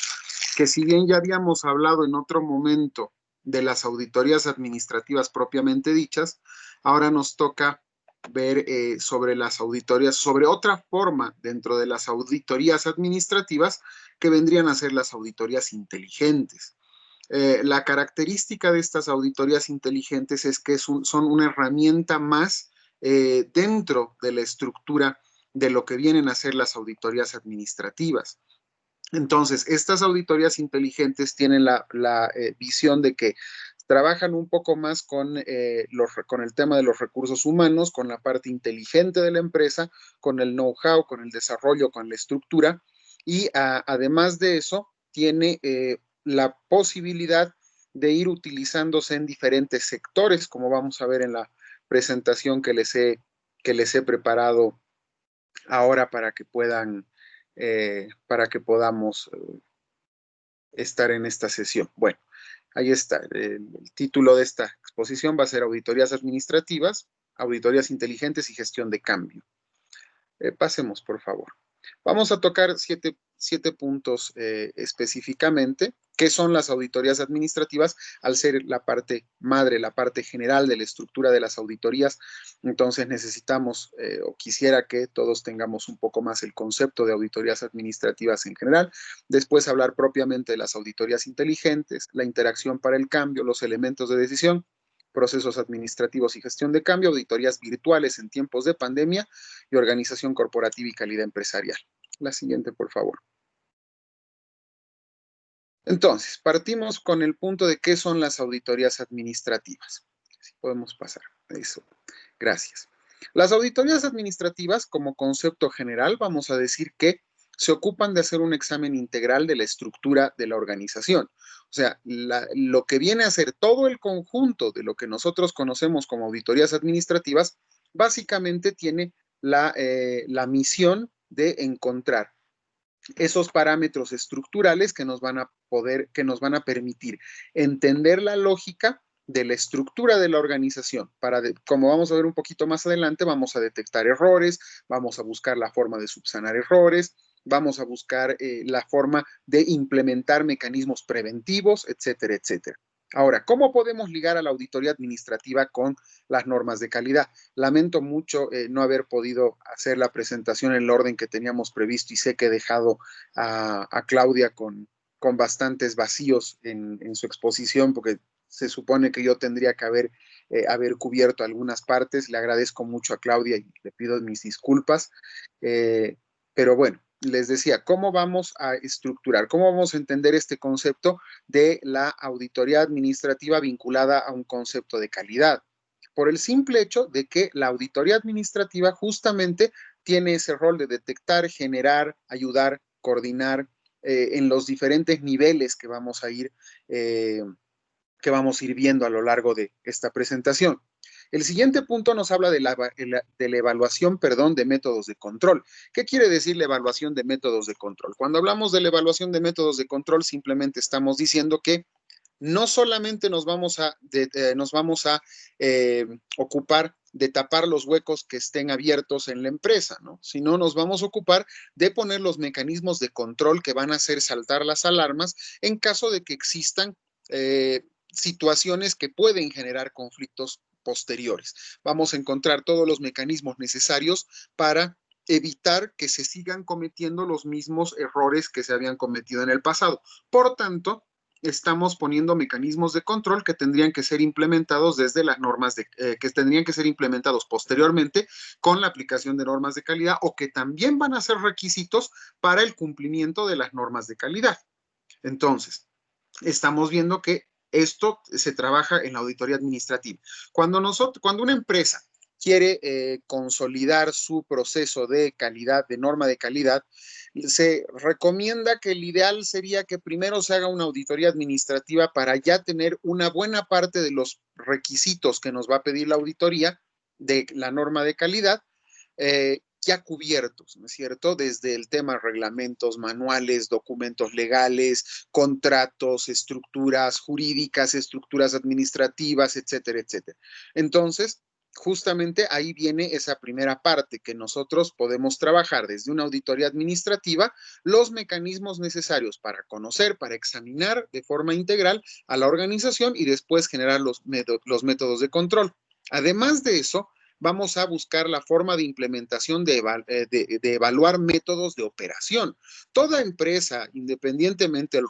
Speaker 3: que si bien ya habíamos hablado en otro momento de las auditorías administrativas propiamente dichas, ahora nos toca ver sobre las auditorías, sobre otra forma dentro de las auditorías administrativas que vendrían a ser las auditorías inteligentes. La característica de estas auditorías inteligentes es que son una herramienta más dentro de la estructura de lo que vienen a ser las auditorías administrativas. Entonces, estas auditorías inteligentes tienen la visión de que trabajan un poco más con el tema de los recursos humanos, con la parte inteligente de la empresa, con el know-how, con el desarrollo, con la estructura, y además de eso, tiene la posibilidad de ir utilizándose en diferentes sectores, como vamos a ver en la presentación que les he preparado ahora para que podamos estar en esta sesión. Bueno, ahí está. El título de esta exposición va a ser Auditorías Administrativas, Auditorías Inteligentes y Gestión de Cambio. Pasemos, por favor. Vamos a tocar siete puntos específicamente. ¿Qué son las auditorías administrativas? Al ser la parte madre, la parte general de la estructura de las auditorías, entonces necesitamos o quisiera que todos tengamos un poco más el concepto de auditorías administrativas en general. Después hablar propiamente de las auditorías inteligentes, la interacción para el cambio, los elementos de decisión, procesos administrativos y gestión de cambio, auditorías virtuales en tiempos de pandemia y organización corporativa y calidad empresarial. La siguiente, por favor. Entonces, partimos con el punto de qué son las auditorías administrativas. Si podemos pasar a eso. Gracias. Las auditorías administrativas, como concepto general, vamos a decir que se ocupan de hacer un examen integral de la estructura de la organización. O sea, lo que viene a ser todo el conjunto de lo que nosotros conocemos como auditorías administrativas, básicamente tiene la misión de encontrar esos parámetros estructurales que nos van a permitir entender la lógica de la estructura de la organización. Como vamos a ver un poquito más adelante, vamos a detectar errores, vamos a buscar la forma de subsanar errores, vamos a buscar la forma de implementar mecanismos preventivos, etcétera, etcétera. Ahora, ¿cómo podemos ligar a la auditoría administrativa con las normas de calidad? Lamento mucho no haber podido hacer la presentación en el orden que teníamos previsto y sé que he dejado a Claudia con bastantes vacíos en su exposición porque se supone que yo tendría que haber cubierto algunas partes. Le agradezco mucho a Claudia y le pido mis disculpas. Pero bueno, les decía, ¿cómo vamos a estructurar? ¿Cómo vamos a entender este concepto de la auditoría administrativa vinculada a un concepto de calidad? Por el simple hecho de que la auditoría administrativa justamente tiene ese rol de detectar, generar, ayudar, coordinar en los diferentes niveles que vamos a ir viendo a lo largo de esta presentación. El siguiente punto nos habla de la evaluación, de métodos de control. ¿Qué quiere decir la evaluación de métodos de control? Cuando hablamos de la evaluación de métodos de control, simplemente estamos diciendo que no solamente nos vamos a ocupar de tapar los huecos que estén abiertos en la empresa, ¿no? Sino nos vamos a ocupar de poner los mecanismos de control que van a hacer saltar las alarmas en caso de que existan situaciones que pueden generar conflictos posteriores. Vamos a encontrar todos los mecanismos necesarios para evitar que se sigan cometiendo los mismos errores que se habían cometido en el pasado. Por tanto, estamos poniendo mecanismos de control que tendrían que ser implementados desde las normas que tendrían que ser implementados posteriormente con la aplicación de normas de calidad o que también van a ser requisitos para el cumplimiento de las normas de calidad. Entonces, estamos viendo que esto se trabaja en la auditoría administrativa. Cuando una empresa quiere consolidar su proceso de calidad, de norma de calidad, se recomienda que el ideal sería que primero se haga una auditoría administrativa para ya tener una buena parte de los requisitos que nos va a pedir la auditoría de la norma de calidad, ya cubiertos, ¿no es cierto? Desde el tema reglamentos, manuales, documentos legales, contratos, estructuras jurídicas, estructuras administrativas, etcétera, etcétera. Entonces, justamente ahí viene esa primera parte que nosotros podemos trabajar desde una auditoría administrativa, los mecanismos necesarios para conocer, para examinar de forma integral a la organización y después generar los métodos de control. Además de eso, vamos a buscar la forma de implementación de evaluar métodos de operación. Toda empresa, independientemente del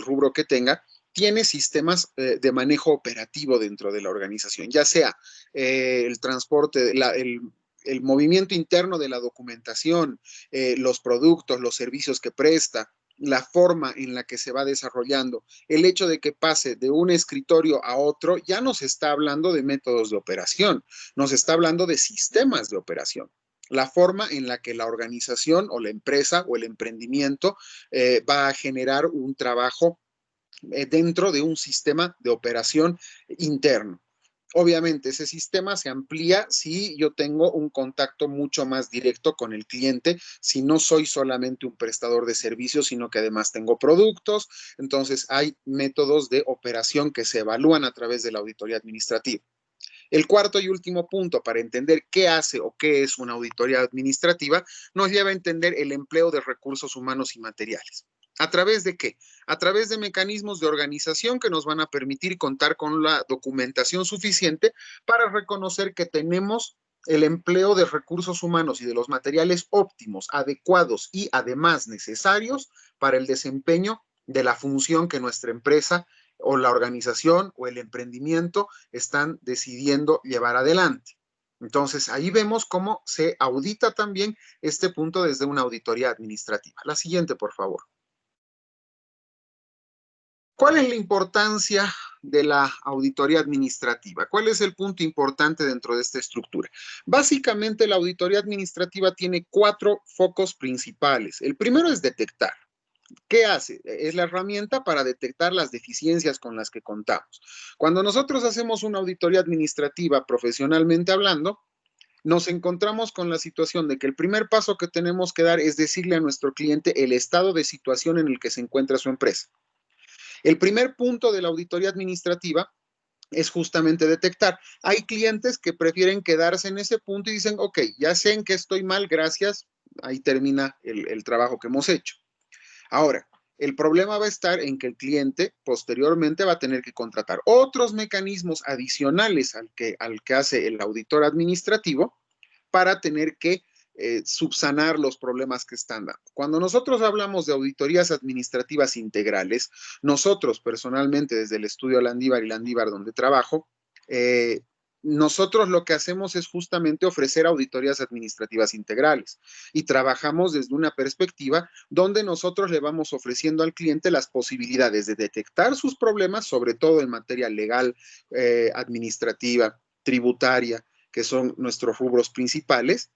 Speaker 3: rubro que tenga, tiene sistemas de manejo operativo dentro de la organización, ya sea el transporte, el movimiento interno de la documentación, los productos, los servicios que presta, la forma en la que se va desarrollando, el hecho de que pase de un escritorio a otro, ya nos está hablando de métodos de operación, nos está hablando de sistemas de operación. La forma en la que la organización o la empresa o el emprendimiento va a generar un trabajo dentro de un sistema de operación interno. Obviamente, ese sistema se amplía si yo tengo un contacto mucho más directo con el cliente, si no soy solamente un prestador de servicios, sino que además tengo productos. Entonces, hay métodos de operación que se evalúan a través de la auditoría administrativa. El cuarto y último punto para entender qué hace o qué es una auditoría administrativa nos lleva a entender el empleo de recursos humanos y materiales. ¿A través de qué? A través de mecanismos de organización que nos van a permitir contar con la documentación suficiente para reconocer que tenemos el empleo de recursos humanos y de los materiales óptimos, adecuados y además necesarios para el desempeño de la función que nuestra empresa o la organización o el emprendimiento están decidiendo llevar adelante. Entonces, ahí vemos cómo se audita también este punto desde una auditoría administrativa. La siguiente, por favor. ¿Cuál es la importancia de la auditoría administrativa? ¿Cuál es el punto importante dentro de esta estructura? Básicamente, la auditoría administrativa tiene 4 focos principales. El primero es detectar. ¿Qué hace? Es la herramienta para detectar las deficiencias con las que contamos. Cuando nosotros hacemos una auditoría administrativa profesionalmente hablando, nos encontramos con la situación de que el primer paso que tenemos que dar es decirle a nuestro cliente el estado de situación en el que se encuentra su empresa. El primer punto de la auditoría administrativa es justamente detectar. Hay clientes que prefieren quedarse en ese punto y dicen, ok, ya sé en qué estoy mal, gracias, ahí termina el trabajo que hemos hecho. Ahora, el problema va a estar en que el cliente posteriormente va a tener que contratar otros mecanismos adicionales al que hace el auditor administrativo para tener que subsanar los problemas que están dando. Cuando nosotros hablamos de auditorías administrativas integrales, nosotros personalmente desde el estudio Landívar y Landívar donde trabajo, nosotros lo que hacemos es justamente ofrecer auditorías administrativas integrales y trabajamos desde una perspectiva donde nosotros le vamos ofreciendo al cliente las posibilidades de detectar sus problemas, sobre todo en materia legal, administrativa, tributaria, que son nuestros rubros principales,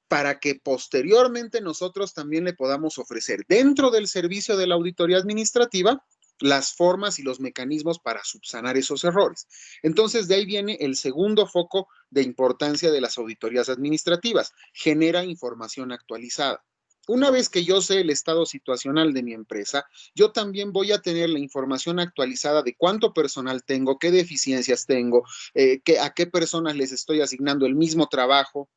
Speaker 3: para que posteriormente nosotros también le podamos ofrecer dentro del servicio de la auditoría administrativa las formas y los mecanismos para subsanar esos errores. Entonces, de ahí viene el segundo foco de importancia de las auditorías administrativas. Genera información actualizada. Una vez que yo sé el estado situacional de mi empresa, yo también voy a tener la información actualizada de cuánto personal tengo, qué deficiencias tengo, a qué personas les estoy asignando el mismo trabajo,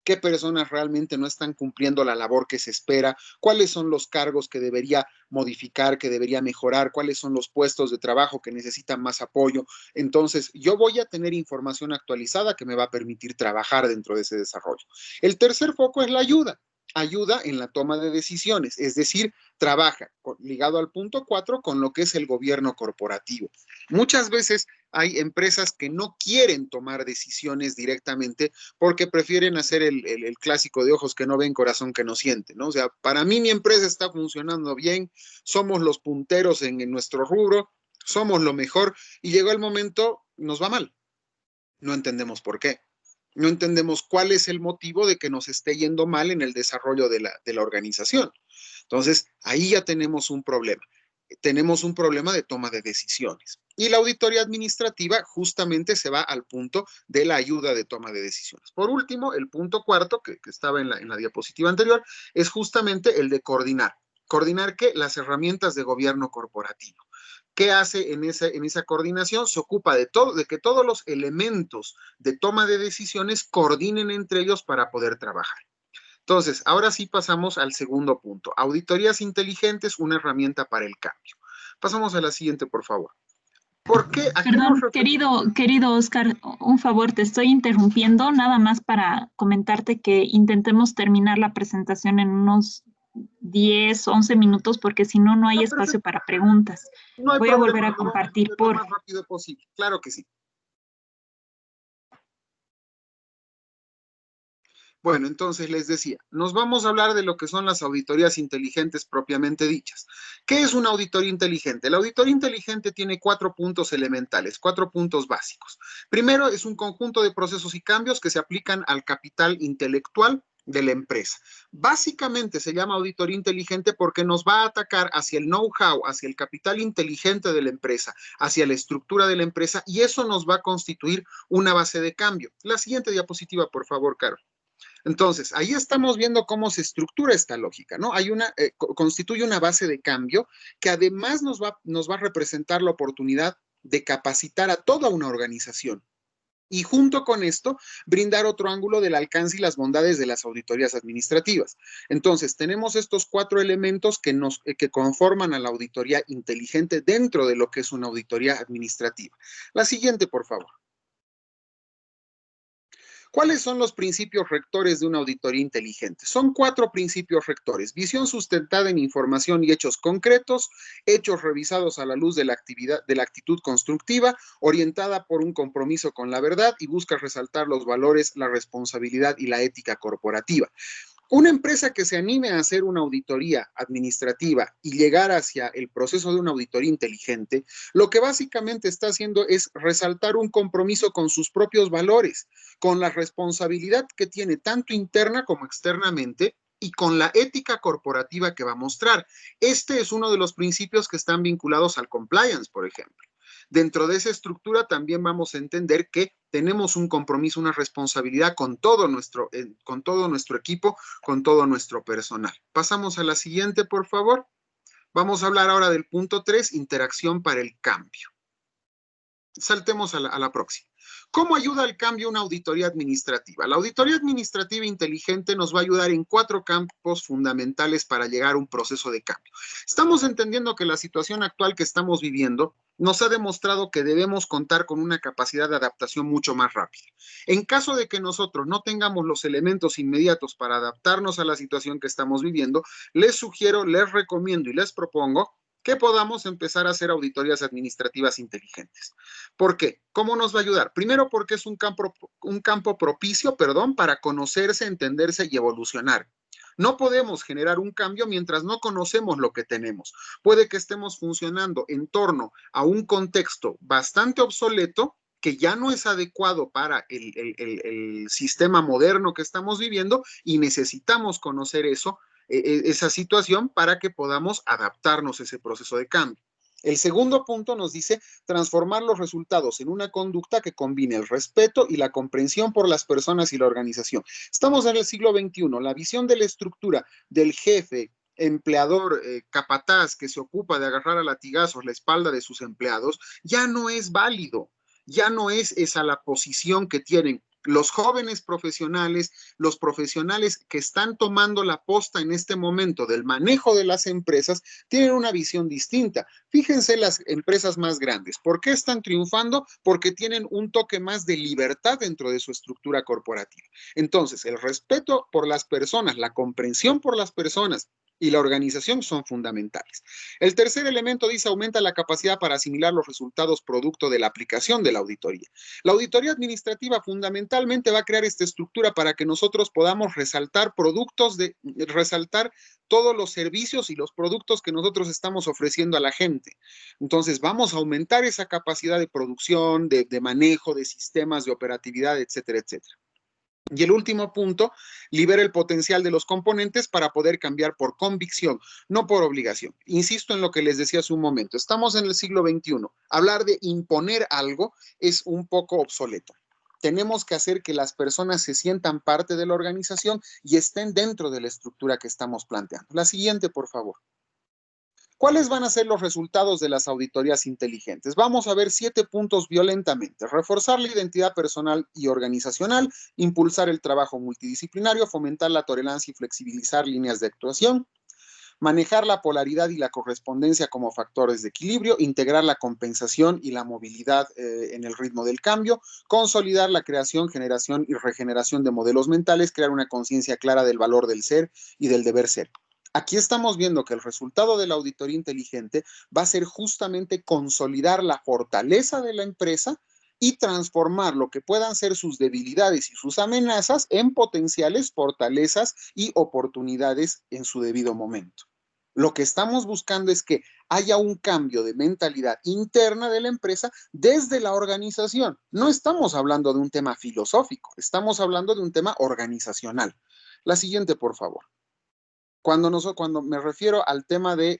Speaker 3: qué personas realmente no están cumpliendo la labor que se espera, cuáles son los cargos que debería modificar, que debería mejorar, cuáles son los puestos de trabajo que necesitan más apoyo. Entonces, yo voy a tener información actualizada que me va a permitir trabajar dentro de ese desarrollo. El tercer foco es la ayuda. Ayuda en la toma de decisiones, es decir, trabaja ligado al punto 4 con lo que es el gobierno corporativo. Muchas veces hay empresas que no quieren tomar decisiones directamente porque prefieren hacer el clásico de ojos que no ven, corazón que no siente, ¿no? O sea, para mí mi empresa está funcionando bien, somos los punteros en nuestro rubro, somos lo mejor, y llegó el momento, nos va mal. No entendemos por qué. No entendemos cuál es el motivo de que nos esté yendo mal en el desarrollo de la organización. Entonces, ahí ya tenemos un problema. Tenemos un problema de toma de decisiones. Y la auditoría administrativa justamente se va al punto de la ayuda de toma de decisiones. Por último, el punto cuarto, que estaba en la diapositiva anterior, es justamente el de coordinar. ¿Coordinar qué? Las herramientas de gobierno corporativo. ¿Qué hace en esa coordinación? Se ocupa de que todos los elementos de toma de decisiones coordinen entre ellos para poder trabajar. Entonces, ahora sí pasamos al segundo punto. Auditorías inteligentes, una herramienta para el cambio. Pasamos a la siguiente, por favor. ¿Por qué?
Speaker 2: Perdón, querido Oscar, un favor, te estoy interrumpiendo nada más para comentarte que intentemos terminar la presentación en unos 10, 11 minutos, porque si no, no hay espacio para preguntas.
Speaker 3: No hay
Speaker 2: Voy
Speaker 3: problema,
Speaker 2: a volver a compartir
Speaker 3: lo más rápido posible. Claro que sí. Bueno, entonces les decía, nos vamos a hablar de lo que son las auditorías inteligentes propiamente dichas. ¿Qué es una auditoría inteligente? La auditoría inteligente tiene 4 puntos elementales, 4 puntos básicos. Primero, es un conjunto de procesos y cambios que se aplican al capital intelectual de la empresa. Básicamente se llama auditoría inteligente porque nos va a atacar hacia el know-how, hacia el capital inteligente de la empresa, hacia la estructura de la empresa, y eso nos va a constituir una base de cambio. La siguiente diapositiva, por favor, Carol. Entonces, ahí estamos viendo cómo se estructura esta lógica, ¿no? Constituye una base de cambio que además nos va a representar la oportunidad de capacitar a toda una organización. Y junto con esto, brindar otro ángulo del alcance y las bondades de las auditorías administrativas. Entonces, tenemos estos 4 elementos que conforman a la auditoría inteligente dentro de lo que es una auditoría administrativa. La siguiente, por favor. ¿Cuáles son los principios rectores de una auditoría inteligente? Son 4 principios rectores: visión sustentada en información y hechos concretos, hechos revisados a la luz de la actitud constructiva, orientada por un compromiso con la verdad y busca resaltar los valores, la responsabilidad y la ética corporativa. Una empresa que se anime a hacer una auditoría administrativa y llegar hacia el proceso de una auditoría inteligente, lo que básicamente está haciendo es resaltar un compromiso con sus propios valores, con la responsabilidad que tiene tanto interna como externamente y con la ética corporativa que va a mostrar. Este es uno de los principios que están vinculados al compliance, por ejemplo. Dentro de esa estructura también vamos a entender que tenemos un compromiso, una responsabilidad con todo nuestro equipo, con todo nuestro personal. Pasamos a la siguiente, por favor. Vamos a hablar ahora del punto 3, interacción para el cambio. Saltemos a la próxima. ¿Cómo ayuda al cambio una auditoría administrativa? La auditoría administrativa inteligente nos va a ayudar en 4 campos fundamentales para llegar a un proceso de cambio. Estamos entendiendo que la situación actual que estamos viviendo nos ha demostrado que debemos contar con una capacidad de adaptación mucho más rápida. En caso de que nosotros no tengamos los elementos inmediatos para adaptarnos a la situación que estamos viviendo, les sugiero, les recomiendo y les propongo que podamos empezar a hacer auditorías administrativas inteligentes. ¿Por qué? ¿Cómo nos va a ayudar? Primero, porque es un campo propicio, para conocerse, entenderse y evolucionar. No podemos generar un cambio mientras no conocemos lo que tenemos. Puede que estemos funcionando en torno a un contexto bastante obsoleto, que ya no es adecuado para el sistema moderno que estamos viviendo, y necesitamos conocer esa situación para que podamos adaptarnos a ese proceso de cambio. El segundo punto nos dice transformar los resultados en una conducta que combine el respeto y la comprensión por las personas y la organización. Estamos en el siglo XXI. La visión de la estructura del jefe, empleador, capataz, que se ocupa de agarrar a latigazos la espalda de sus empleados, ya no es válido. Ya no es esa la posición que tienen Los jóvenes profesionales, los profesionales que están tomando la posta en este momento del manejo de las empresas, tienen una visión distinta. Fíjense las empresas más grandes. ¿Por qué están triunfando? Porque tienen un toque más de libertad dentro de su estructura corporativa. Entonces, el respeto por las personas, la comprensión por las personas y la organización son fundamentales. El tercer elemento dice aumenta la capacidad para asimilar los resultados producto de la aplicación de la auditoría. La auditoría administrativa fundamentalmente va a crear esta estructura para que nosotros podamos resaltar resaltar todos los servicios y los productos que nosotros estamos ofreciendo a la gente. Entonces vamos a aumentar esa capacidad de producción, de manejo, de sistemas, de operatividad, etcétera, etcétera. Y el último punto, libera el potencial de los componentes para poder cambiar por convicción, no por obligación. Insisto en lo que les decía hace un momento, estamos en el siglo XXI. Hablar de imponer algo es un poco obsoleto. Tenemos que hacer que las personas se sientan parte de la organización y estén dentro de la estructura que estamos planteando. La siguiente, por favor. ¿Cuáles van a ser los resultados de las auditorías inteligentes? Vamos a ver 7 puntos violentamente. Reforzar la identidad personal y organizacional, impulsar el trabajo multidisciplinario, fomentar la tolerancia y flexibilizar líneas de actuación, manejar la polaridad y la correspondencia como factores de equilibrio, integrar la compensación y la movilidad en el ritmo del cambio, consolidar la creación, generación y regeneración de modelos mentales, crear una conciencia clara del valor del ser y del deber ser. Aquí estamos viendo que el resultado de la auditoría inteligente va a ser justamente consolidar la fortaleza de la empresa y transformar lo que puedan ser sus debilidades y sus amenazas en potenciales fortalezas y oportunidades en su debido momento. Lo que estamos buscando es que haya un cambio de mentalidad interna de la empresa desde la organización. No estamos hablando de un tema filosófico, estamos hablando de un tema organizacional. La siguiente, por favor. Cuando me refiero al tema de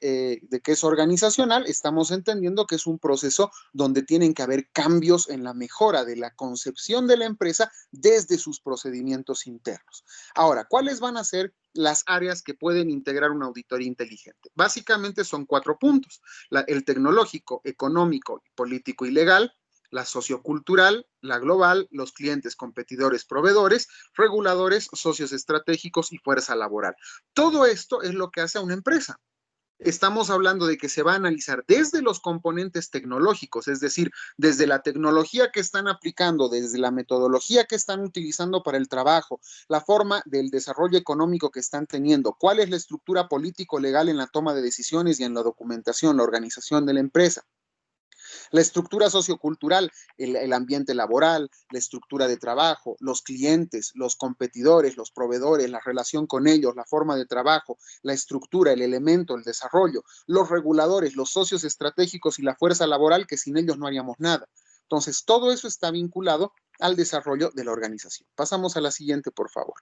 Speaker 3: que es organizacional, estamos entendiendo que es un proceso donde tienen que haber cambios en la mejora de la concepción de la empresa desde sus procedimientos internos. Ahora, ¿cuáles van a ser las áreas que pueden integrar una auditoría inteligente? Básicamente son 4 puntos: el tecnológico, económico, político y legal, la sociocultural, la global, los clientes, competidores, proveedores, reguladores, socios estratégicos y fuerza laboral. Todo esto es lo que hace a una empresa. Estamos hablando de que se va a analizar desde los componentes tecnológicos, es decir, desde la tecnología que están aplicando, desde la metodología que están utilizando para el trabajo, la forma del desarrollo económico que están teniendo, cuál es la estructura político-legal en la toma de decisiones y en la documentación, la organización de la empresa. La estructura sociocultural, el ambiente laboral, la estructura de trabajo, los clientes, los competidores, los proveedores, la relación con ellos, la forma de trabajo, la estructura, el elemento, el desarrollo, los reguladores, los socios estratégicos y la fuerza laboral, que sin ellos no haríamos nada. Entonces, todo eso está vinculado al desarrollo de la organización. Pasamos a la siguiente, por favor.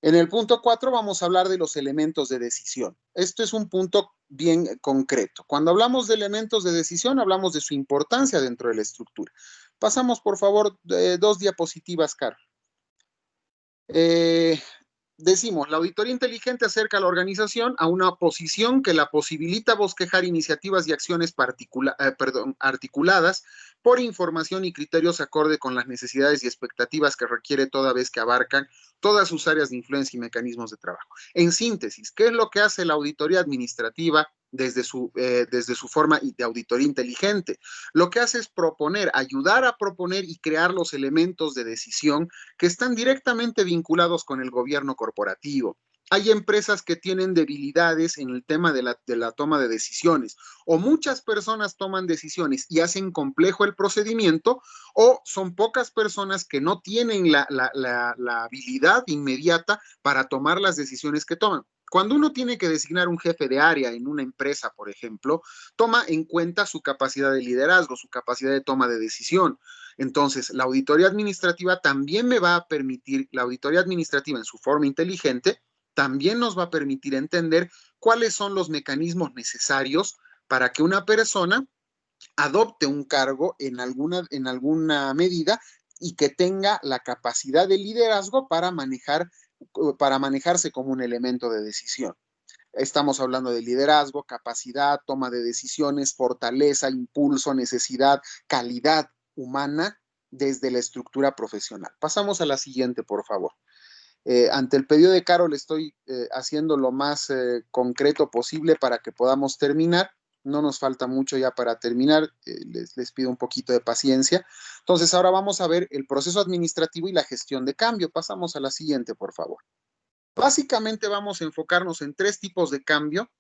Speaker 3: En el punto 4 vamos a hablar de los elementos de decisión. Esto es un punto bien concreto. Cuando hablamos de elementos de decisión, hablamos de su importancia dentro de la estructura. Pasamos, por favor, 2 diapositivas, Carlos. Decimos, la auditoría inteligente acerca a la organización a una posición que la posibilita bosquejar iniciativas y acciones articuladas por información y criterios acorde con las necesidades y expectativas que requiere toda vez que abarcan todas sus áreas de influencia y mecanismos de trabajo. En síntesis, ¿qué es lo que hace la auditoría administrativa desde su forma de auditoría inteligente? Lo que hace es proponer, ayudar a proponer y crear los elementos de decisión que están directamente vinculados con el gobierno corporativo. Hay empresas que tienen debilidades en el tema de la toma de decisiones, o muchas personas toman decisiones y hacen complejo el procedimiento, o son pocas personas que no tienen la habilidad inmediata para tomar las decisiones que toman. Cuando uno tiene que designar un jefe de área en una empresa, por ejemplo, toma en cuenta su capacidad de liderazgo, su capacidad de toma de decisión. Entonces, la auditoría administrativa también me va a permitir, la auditoría administrativa en su forma inteligente, también nos va a permitir entender cuáles son los mecanismos necesarios para que una persona adopte un cargo en alguna medida y que tenga la capacidad de liderazgo para manejarse como un elemento de decisión. Estamos hablando de liderazgo, capacidad, toma de decisiones, fortaleza, impulso, necesidad, calidad humana desde la estructura profesional. Pasamos a la siguiente, por favor. Ante el pedido de Carol estoy haciendo lo más concreto posible para que podamos terminar. No nos falta mucho ya para terminar, les pido un poquito de paciencia. Entonces, ahora vamos a ver el proceso administrativo y la gestión de cambio. Pasamos a la siguiente, por favor. Básicamente vamos a enfocarnos en 3 tipos de cambio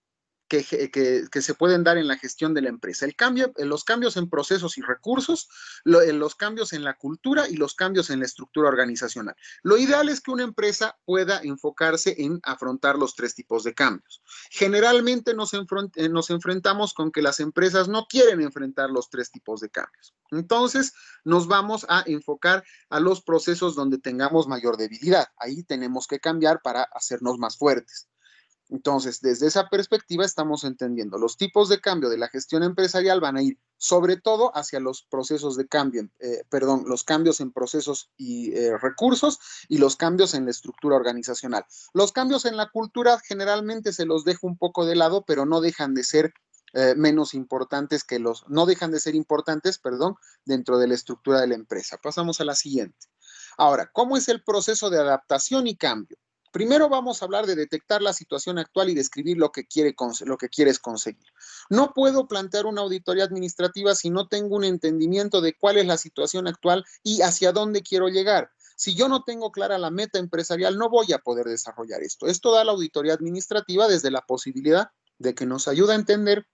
Speaker 3: que se pueden dar en la gestión de la empresa. Los cambios en procesos y recursos, los cambios en la cultura y los cambios en la estructura organizacional. Lo ideal es que una empresa pueda enfocarse en afrontar los 3 tipos de cambios. Generalmente nos enfrentamos con que las empresas no quieren enfrentar los 3 tipos de cambios. Entonces, nos vamos a enfocar a los procesos donde tengamos mayor debilidad. Ahí tenemos que cambiar para hacernos más fuertes. Entonces, desde esa perspectiva estamos entendiendo los tipos de cambio de la gestión empresarial van a ir sobre todo hacia los procesos de cambio, los cambios en procesos y recursos y los cambios en la estructura organizacional. Los cambios en la cultura generalmente se los dejo un poco de lado, pero no dejan de ser menos importantes no dejan de ser importantes, dentro de la estructura de la empresa. Pasamos a la siguiente. Ahora, ¿cómo es el proceso de adaptación y cambio? Primero vamos a hablar de detectar la situación actual y describir lo que quieres conseguir. No puedo plantear una auditoría administrativa si no tengo un entendimiento de cuál es la situación actual y hacia dónde quiero llegar. Si yo no tengo clara la meta empresarial, no voy a poder desarrollar esto. Esto da la auditoría administrativa desde la posibilidad de que nos ayude a entender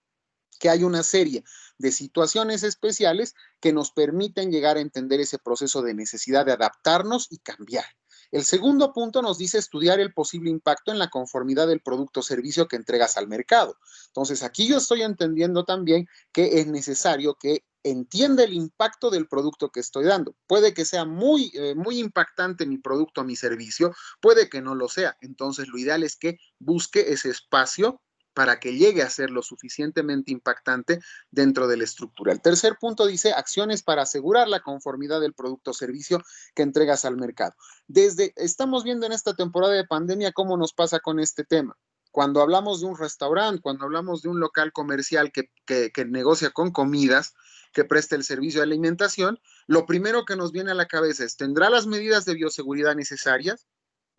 Speaker 3: que hay una serie de situaciones especiales que nos permiten llegar a entender ese proceso de necesidad de adaptarnos y cambiar. El segundo punto nos dice estudiar el posible impacto en la conformidad del producto o servicio que entregas al mercado. Entonces, aquí yo estoy entendiendo también que es necesario que entienda el impacto del producto que estoy dando. Puede que sea muy impactante mi producto o mi servicio, puede que no lo sea. Entonces, lo ideal es que busque ese espacio para que llegue a ser lo suficientemente impactante dentro de la estructura. El tercer punto dice acciones para asegurar la conformidad del producto o servicio que entregas al mercado. Estamos viendo en esta temporada de pandemia cómo nos pasa con este tema. Cuando hablamos de un restaurante, cuando hablamos de un local comercial que negocia con comidas, que presta el servicio de alimentación, lo primero que nos viene a la cabeza es, ¿tendrá las medidas de bioseguridad necesarias?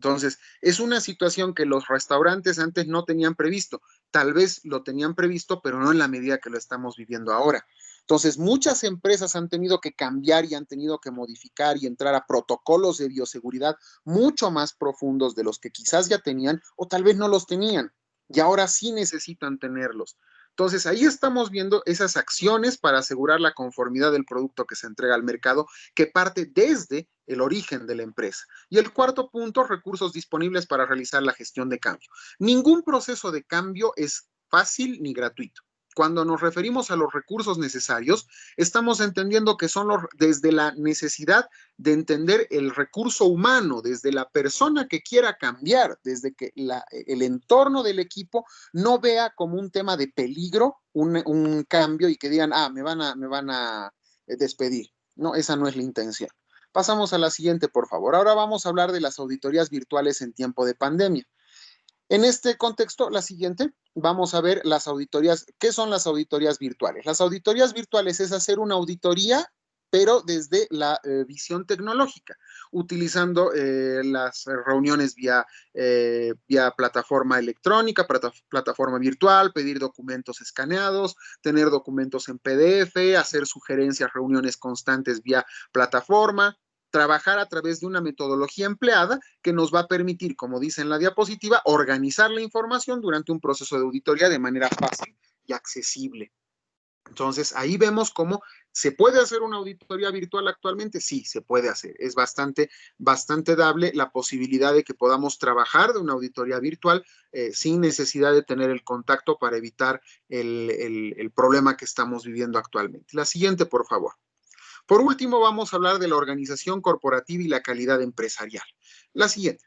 Speaker 3: Entonces, es una situación que los restaurantes antes no tenían previsto. Tal vez lo tenían previsto, pero no en la medida que lo estamos viviendo ahora. Entonces, muchas empresas han tenido que cambiar y han tenido que modificar y entrar a protocolos de bioseguridad mucho más profundos de los que quizás ya tenían o tal vez no los tenían. Y ahora sí necesitan tenerlos. Entonces, ahí estamos viendo esas acciones para asegurar la conformidad del producto que se entrega al mercado, que parte desde el origen de la empresa. Y el cuarto punto, recursos disponibles para realizar la gestión de cambio. Ningún proceso de cambio es fácil ni gratuito. Cuando nos referimos a los recursos necesarios, estamos entendiendo que son desde la necesidad de entender el recurso humano, desde la persona que quiera cambiar, desde que el entorno del equipo no vea como un tema de peligro un cambio y que digan, me van a despedir. No, esa no es la intención. Pasamos a la siguiente, por favor. Ahora vamos a hablar de las auditorías virtuales en tiempo de pandemia. En este contexto, la siguiente, vamos a ver las auditorías. ¿Qué son las auditorías virtuales? Las auditorías virtuales es hacer una auditoría, pero desde la visión tecnológica, utilizando las reuniones vía plataforma electrónica, plataforma virtual, pedir documentos escaneados, tener documentos en PDF, hacer sugerencias, reuniones constantes vía plataforma, trabajar a través de una metodología empleada que nos va a permitir, como dice en la diapositiva, organizar la información durante un proceso de auditoría de manera fácil y accesible. Entonces, ahí vemos cómo se puede hacer una auditoría virtual actualmente. Sí, se puede hacer. Es bastante dable la posibilidad de que podamos trabajar de una auditoría virtual sin necesidad de tener el contacto para evitar el problema que estamos viviendo actualmente. La siguiente, por favor. Por último, vamos a hablar de la organización corporativa y la calidad empresarial. La siguiente.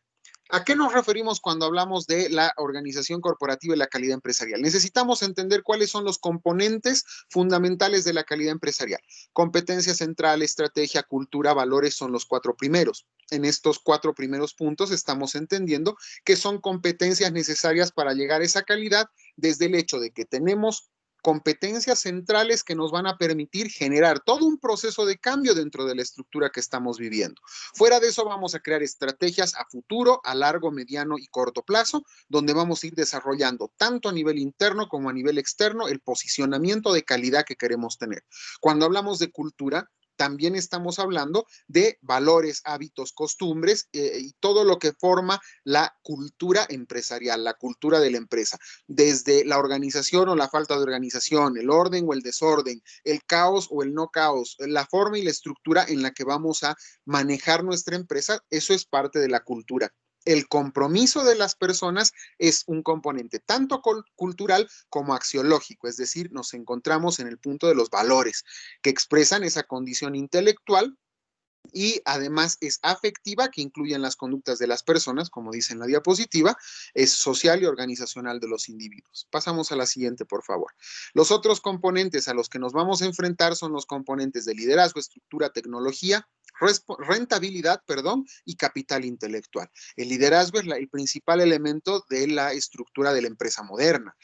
Speaker 3: ¿A qué nos referimos cuando hablamos de la organización corporativa y la calidad empresarial? Necesitamos entender cuáles son los componentes fundamentales de la calidad empresarial. Competencia central, estrategia, cultura, valores son los 4 primeros. En estos 4 primeros puntos estamos entendiendo que son competencias necesarias para llegar a esa calidad desde el hecho de que tenemos competencias centrales que nos van a permitir generar todo un proceso de cambio dentro de la estructura que estamos viviendo. Fuera de eso, vamos a crear estrategias a futuro, a largo, mediano y corto plazo, donde vamos a ir desarrollando tanto a nivel interno como a nivel externo el posicionamiento de calidad que queremos tener. Cuando hablamos de cultura, también estamos hablando de valores, hábitos, costumbres y todo lo que forma la cultura empresarial, la cultura de la empresa, desde la organización o la falta de organización, el orden o el desorden, el caos o el no caos, la forma y la estructura en la que vamos a manejar nuestra empresa, eso es parte de la cultura. El compromiso de las personas es un componente tanto cultural como axiológico, es decir, nos encontramos en el punto de los valores que expresan esa condición intelectual y además es afectiva, que incluyen las conductas de las personas, como dice en la diapositiva, es social y organizacional de los individuos. Pasamos a la siguiente, por favor. Los otros componentes a los que nos vamos a enfrentar son los componentes de liderazgo, estructura, tecnología, rentabilidad, y capital intelectual. El liderazgo es el principal elemento de la estructura de la empresa moderna.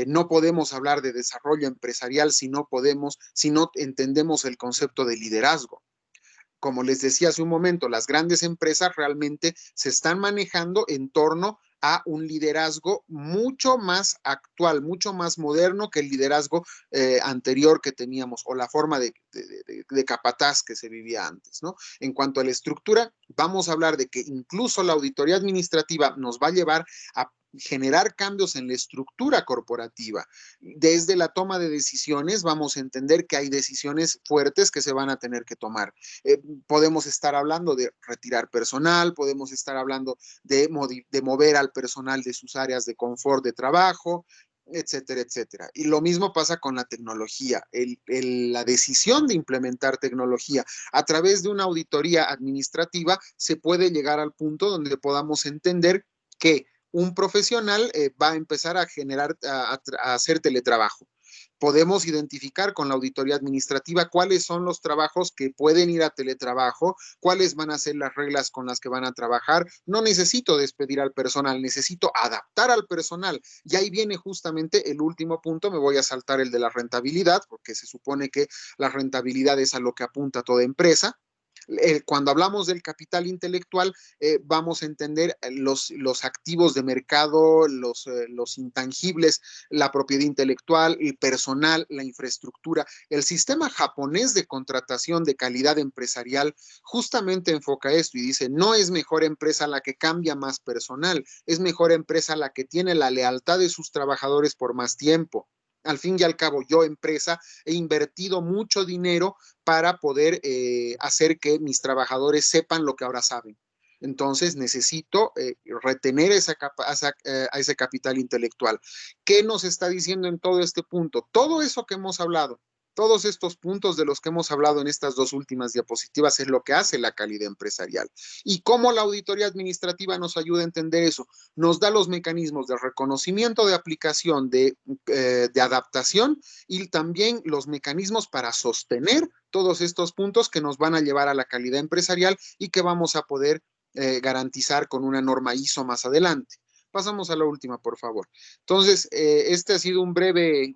Speaker 3: No podemos hablar de desarrollo empresarial si no entendemos el concepto de liderazgo. Como les decía hace un momento, las grandes empresas realmente se están manejando en torno a un liderazgo mucho más actual, mucho más moderno que el liderazgo anterior que teníamos o la forma de capataz que se vivía antes, ¿no? En cuanto a la estructura, vamos a hablar de que incluso la auditoría administrativa nos va a llevar a generar cambios en la estructura corporativa. Desde la toma de decisiones vamos a entender que hay decisiones fuertes que se van a tener que tomar. Podemos estar hablando de retirar personal, podemos estar hablando de mover al personal de sus áreas de confort de trabajo, etcétera, etcétera. Y lo mismo pasa con la tecnología. La decisión de implementar tecnología a través de una auditoría administrativa se puede llegar al punto donde podamos entender que un profesional va a empezar a hacer teletrabajo. Podemos identificar con la auditoría administrativa cuáles son los trabajos que pueden ir a teletrabajo, cuáles van a ser las reglas con las que van a trabajar. No necesito despedir al personal, necesito adaptar al personal. Y ahí viene justamente el último punto, me voy a saltar el de la rentabilidad, porque se supone que la rentabilidad es a lo que apunta toda empresa. Cuando hablamos del capital intelectual, vamos a entender los activos de mercado, los intangibles, la propiedad intelectual, el personal, la infraestructura. El sistema japonés de contratación de calidad empresarial justamente enfoca esto y dice, no es mejor empresa la que cambia más personal, es mejor empresa la que tiene la lealtad de sus trabajadores por más tiempo. Al fin y al cabo, yo, empresa, he invertido mucho dinero para poder hacer que mis trabajadores sepan lo que ahora saben. Entonces, necesito retener a ese capital intelectual. ¿Qué nos está diciendo en todo este punto? Todo eso que hemos hablado, todos estos puntos de los que hemos hablado en estas dos últimas diapositivas es lo que hace la calidad empresarial. ¿Y cómo la auditoría administrativa nos ayuda a entender eso? Nos da los mecanismos de reconocimiento, de aplicación, de adaptación y también los mecanismos para sostener todos estos puntos que nos van a llevar a la calidad empresarial y que vamos a poder garantizar con una norma ISO más adelante. Pasamos a la última, por favor. Entonces, este ha sido un breve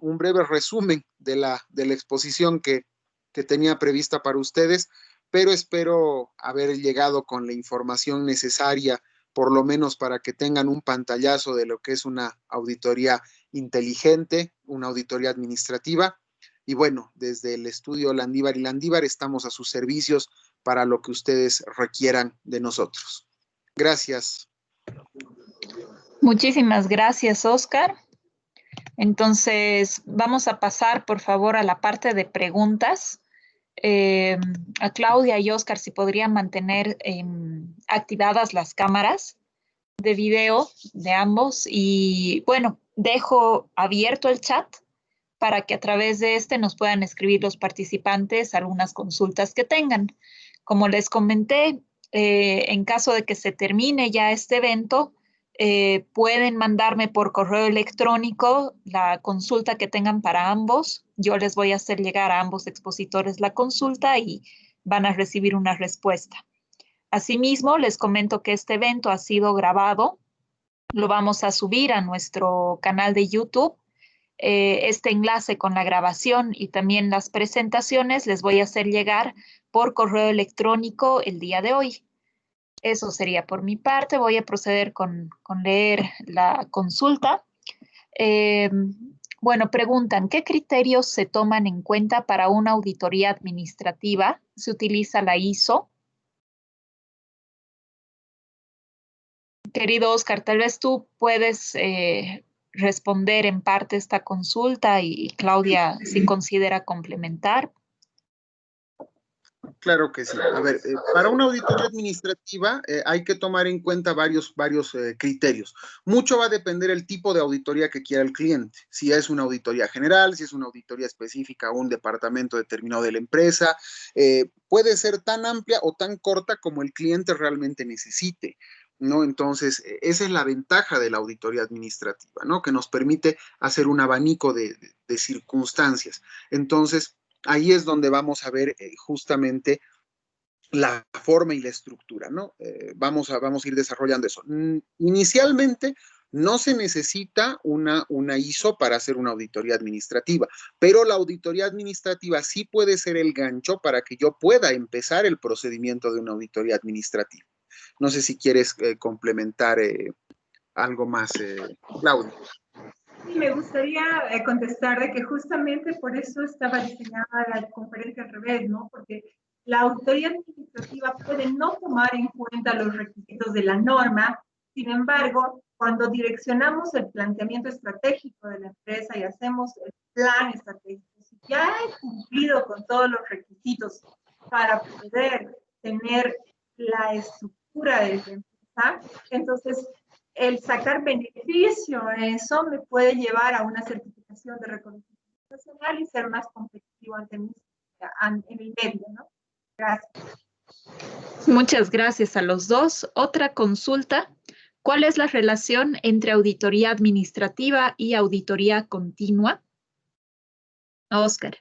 Speaker 3: resumen de la exposición que tenía prevista para ustedes, pero espero haber llegado con la información necesaria, por lo menos para que tengan un pantallazo de lo que es una auditoría inteligente, una auditoría administrativa. Y bueno, desde el estudio Landívar y Landívar estamos a sus servicios para lo que ustedes requieran de nosotros. Gracias.
Speaker 2: Muchísimas gracias, Oscar. Entonces, vamos a pasar, por favor, a la parte de preguntas. A Claudia y Oscar, si podrían mantener activadas las cámaras de video de ambos. Y bueno, dejo abierto el chat para que a través de este nos puedan escribir los participantes algunas consultas que tengan. Como les comenté, en caso de que se termine ya este evento, pueden mandarme por correo electrónico la consulta que tengan para ambos. Yo les voy a hacer llegar a ambos expositores la consulta y van a recibir una respuesta. Asimismo, les comento que este evento ha sido grabado. Lo vamos a subir a nuestro canal de YouTube. este enlace con la grabación y también las presentaciones les voy a hacer llegar por correo electrónico el día de hoy. Eso sería por mi parte. Voy a proceder con leer la consulta. Bueno, preguntan, ¿qué criterios se toman en cuenta para una auditoría administrativa? ¿Se utiliza la ISO? Querido Oscar, tal vez tú puedes responder en parte esta consulta y Claudia si considera complementar.
Speaker 3: Claro que sí. A ver, para una auditoría administrativa hay que tomar en cuenta varios criterios. Mucho va a depender el tipo de auditoría que quiera el cliente. Si es una auditoría general, si es una auditoría específica a un departamento determinado de la empresa, puede ser tan amplia o tan corta como el cliente realmente necesite, ¿no? Entonces, esa es la ventaja de la auditoría administrativa, ¿no? Que nos permite hacer un abanico de circunstancias. Entonces, ahí es donde vamos a ver justamente la forma y la estructura, ¿no? Vamos a ir desarrollando eso. Inicialmente no se necesita una ISO para hacer una auditoría administrativa, pero la auditoría administrativa sí puede ser el gancho para que yo pueda empezar el procedimiento de una auditoría administrativa. No sé si quieres complementar algo más, Claudia.
Speaker 1: Sí, me gustaría contestar de que justamente por eso estaba diseñada la conferencia al revés, ¿no? Porque la auditoría administrativa puede no tomar en cuenta los requisitos de la norma, sin embargo, cuando direccionamos el planteamiento estratégico de la empresa y hacemos el plan estratégico, si ya he cumplido con todos los requisitos para poder tener la estructura de la empresa, entonces el sacar beneficio a eso me puede llevar a una certificación de reconocimiento nacional y ser más competitivo en el medio, ¿no? Gracias.
Speaker 2: Muchas gracias a los dos. Otra consulta. ¿Cuál es la relación entre auditoría administrativa y auditoría continua? Oscar.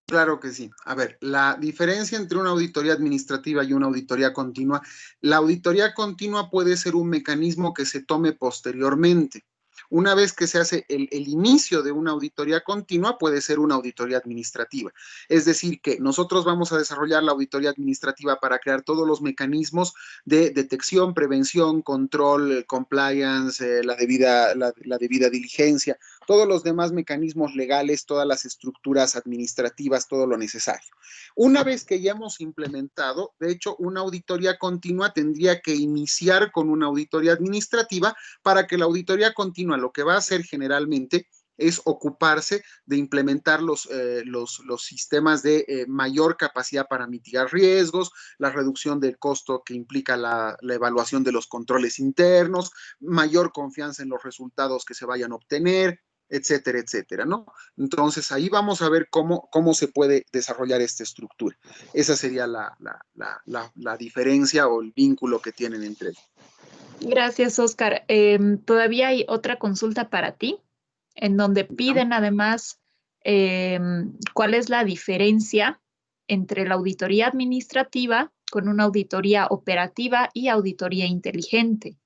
Speaker 3: Claro que sí. A ver, la diferencia entre una auditoría administrativa y una auditoría continua, la auditoría continua puede ser un mecanismo que se tome posteriormente. Una vez que se hace el inicio de una auditoría continua, puede ser una auditoría administrativa. Es decir, que nosotros vamos a desarrollar la auditoría administrativa para crear todos los mecanismos de detección, prevención, control, compliance, la debida diligencia, todos los demás mecanismos legales, todas las estructuras administrativas, todo lo necesario. Una vez que ya hemos implementado, de hecho, una auditoría continua tendría que iniciar con una auditoría administrativa para que la auditoría continua lo que va a hacer generalmente es ocuparse de implementar los sistemas de mayor capacidad para mitigar riesgos, la reducción del costo que implica la evaluación de los controles internos, mayor confianza en los resultados que se vayan a obtener, etcétera, etcétera, ¿no? Entonces, ahí vamos a ver cómo se puede desarrollar esta estructura. Esa sería la diferencia o el vínculo que tienen entre ellos.
Speaker 2: Gracias, Oscar. Todavía hay otra consulta para ti, en donde piden además cuál es la diferencia entre la auditoría administrativa con una auditoría operativa y auditoría inteligente.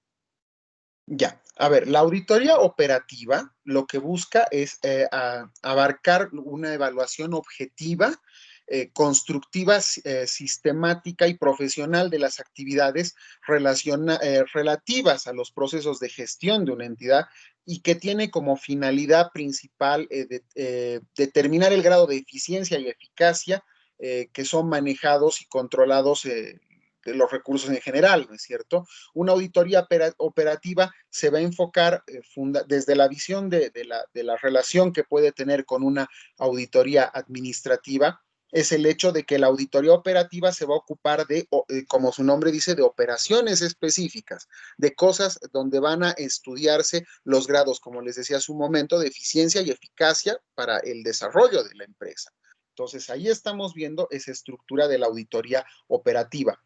Speaker 3: Ya, a ver, la auditoría operativa lo que busca es abarcar una evaluación objetiva, constructiva, sistemática y profesional de las actividades relativas a los procesos de gestión de una entidad y que tiene como finalidad principal determinar el grado de eficiencia y eficacia que son manejados y controlados de los recursos en general, ¿no es cierto? Una auditoría operativa se va a enfocar desde la visión de la relación que puede tener con una auditoría administrativa, es el hecho de que la auditoría operativa se va a ocupar de, como su nombre dice, de operaciones específicas, de cosas donde van a estudiarse los grados, como les decía hace un momento, de eficiencia y eficacia para el desarrollo de la empresa. Entonces, ahí estamos viendo esa estructura de la auditoría operativa.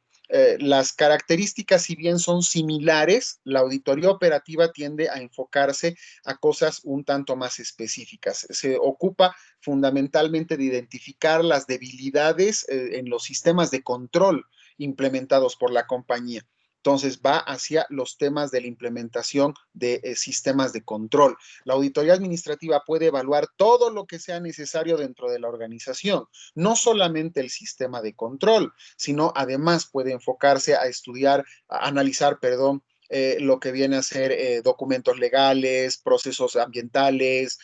Speaker 3: Las características, si bien son similares, la auditoría operativa tiende a enfocarse a cosas un tanto más específicas. Se ocupa fundamentalmente de identificar las debilidades en los sistemas de control implementados por la compañía. Entonces va hacia los temas de la implementación de sistemas de control. La auditoría administrativa puede evaluar todo lo que sea necesario dentro de la organización, no solamente el sistema de control, sino además puede enfocarse a estudiar, a analizar, perdón, lo que viene a ser documentos legales, procesos ambientales,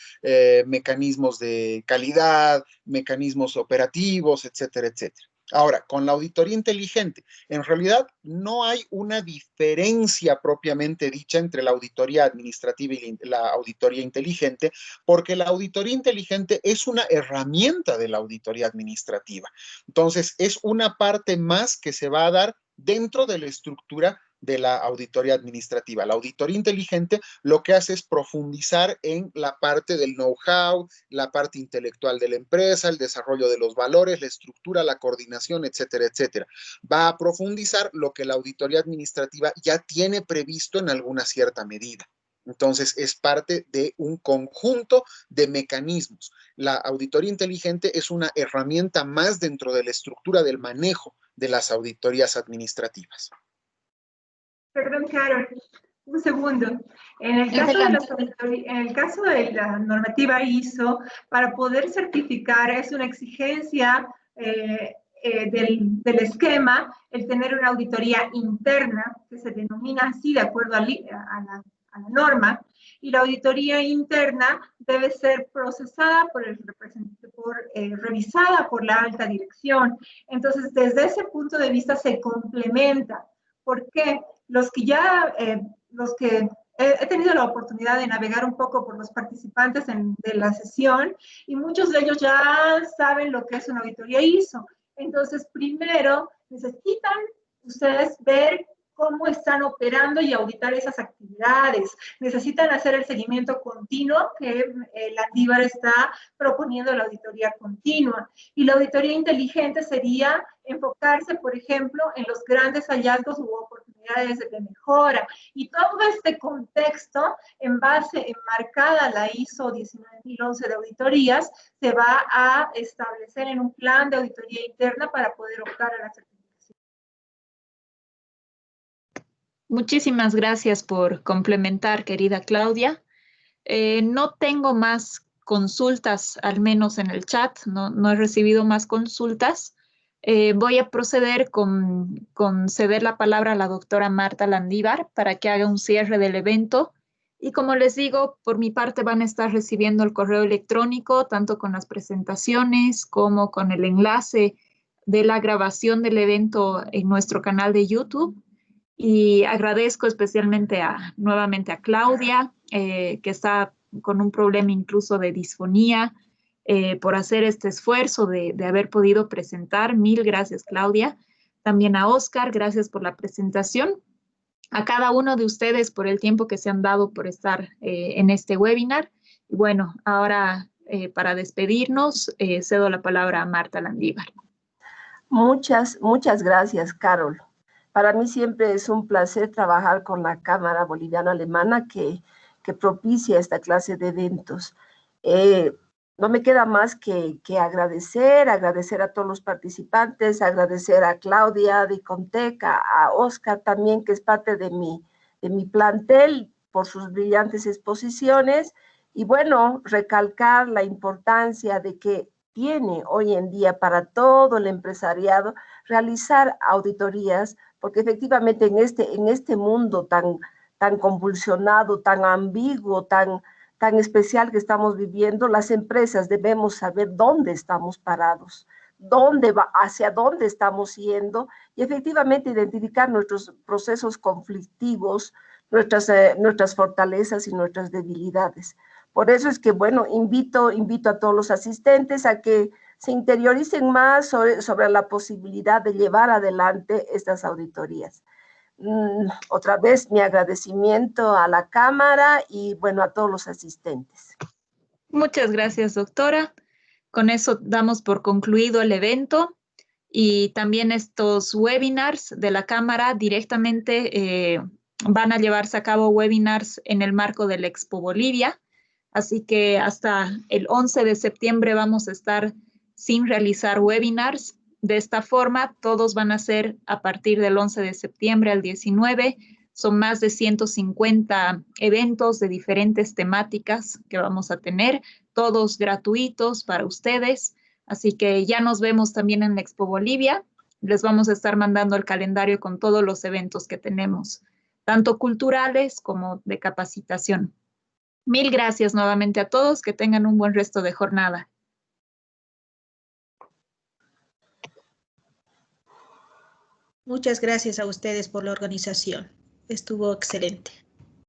Speaker 3: mecanismos de calidad, mecanismos operativos, etcétera, etcétera. Ahora, con la auditoría inteligente, en realidad no hay una diferencia propiamente dicha entre la auditoría administrativa y la auditoría inteligente, porque la auditoría inteligente es una herramienta de la auditoría administrativa. Entonces, es una parte más que se va a dar dentro de la estructura de la auditoría administrativa. La auditoría inteligente lo que hace es profundizar en la parte del know-how, la parte intelectual de la empresa, el desarrollo de los valores, la estructura, la coordinación, etcétera, etcétera. Va a profundizar lo que la auditoría administrativa ya tiene previsto en alguna cierta medida. Entonces, es parte de un conjunto de mecanismos. La auditoría inteligente es una herramienta más dentro de la estructura del manejo de las auditorías administrativas.
Speaker 1: Perdón, Carol, un segundo. En el caso de la normativa ISO, para poder certificar es una exigencia del esquema el tener una auditoría interna, que se denomina así de acuerdo a la norma, y la auditoría interna debe ser procesada revisada por la alta dirección. Entonces, desde ese punto de vista se complementa. ¿Por qué? Los que he tenido la oportunidad de navegar un poco por los participantes de la sesión y muchos de ellos ya saben lo que es una auditoría ISO. Entonces, primero necesitan ustedes ver cómo están operando y auditar esas actividades. Necesitan hacer el seguimiento continuo que la Landívar está proponiendo, la auditoría continua. Y la auditoría inteligente sería enfocarse, por ejemplo, en los grandes hallazgos u oportunidades de mejora. Y todo este contexto, enmarcada la ISO 19011 de auditorías, se va a establecer en un plan de auditoría interna para poder optar a la certificación.
Speaker 2: Muchísimas gracias por complementar, querida Claudia. No tengo más consultas, al menos en el chat, no he recibido más consultas. Voy a proceder con ceder la palabra a la doctora Marta Landívar para que haga un cierre del evento. Y como les digo, por mi parte van a estar recibiendo el correo electrónico, tanto con las presentaciones como con el enlace de la grabación del evento en nuestro canal de YouTube. Y agradezco especialmente nuevamente a Claudia, que está con un problema incluso de disfonía, por hacer este esfuerzo de haber podido presentar. Mil gracias, Claudia. También a Oscar, gracias por la presentación. A cada uno de ustedes por el tiempo que se han dado por estar en este webinar. Y bueno, ahora para despedirnos, cedo la palabra a Marta Landívar.
Speaker 4: Muchas gracias, Carol. Para mí siempre es un placer trabajar con la Cámara Boliviano-Alemana que propicia esta clase de eventos. No me queda más que agradecer a todos los participantes, agradecer a Claudia de Icontec, a Oscar también, que es parte de mi plantel, por sus brillantes exposiciones, y bueno, recalcar la importancia de que tiene hoy en día para todo el empresariado realizar auditorías, porque efectivamente en este mundo tan convulsionado, tan ambiguo, tan especial que estamos viviendo, las empresas debemos saber dónde estamos parados, hacia dónde estamos yendo, y efectivamente identificar nuestros procesos conflictivos, nuestras fortalezas y nuestras debilidades. Por eso es que, bueno, invito a todos los asistentes a que se interioricen más sobre la posibilidad de llevar adelante estas auditorías. Otra vez mi agradecimiento a la Cámara y, bueno, a todos los asistentes.
Speaker 2: Muchas gracias, doctora. Con eso damos por concluido el evento y también estos webinars de la Cámara directamente van a llevarse a cabo webinars en el marco del Expo Bolivia. Así que hasta el 11 de septiembre vamos a estar sin realizar webinars. De esta forma, todos van a ser a partir del 11 de septiembre al 19. Son más de 150 eventos de diferentes temáticas que vamos a tener, todos gratuitos para ustedes. Así que ya nos vemos también en la Expo Bolivia. Les vamos a estar mandando el calendario con todos los eventos que tenemos, tanto culturales como de capacitación. Mil gracias nuevamente a todos. Que tengan un buen resto de jornada.
Speaker 5: Muchas gracias a ustedes por la organización. Estuvo excelente.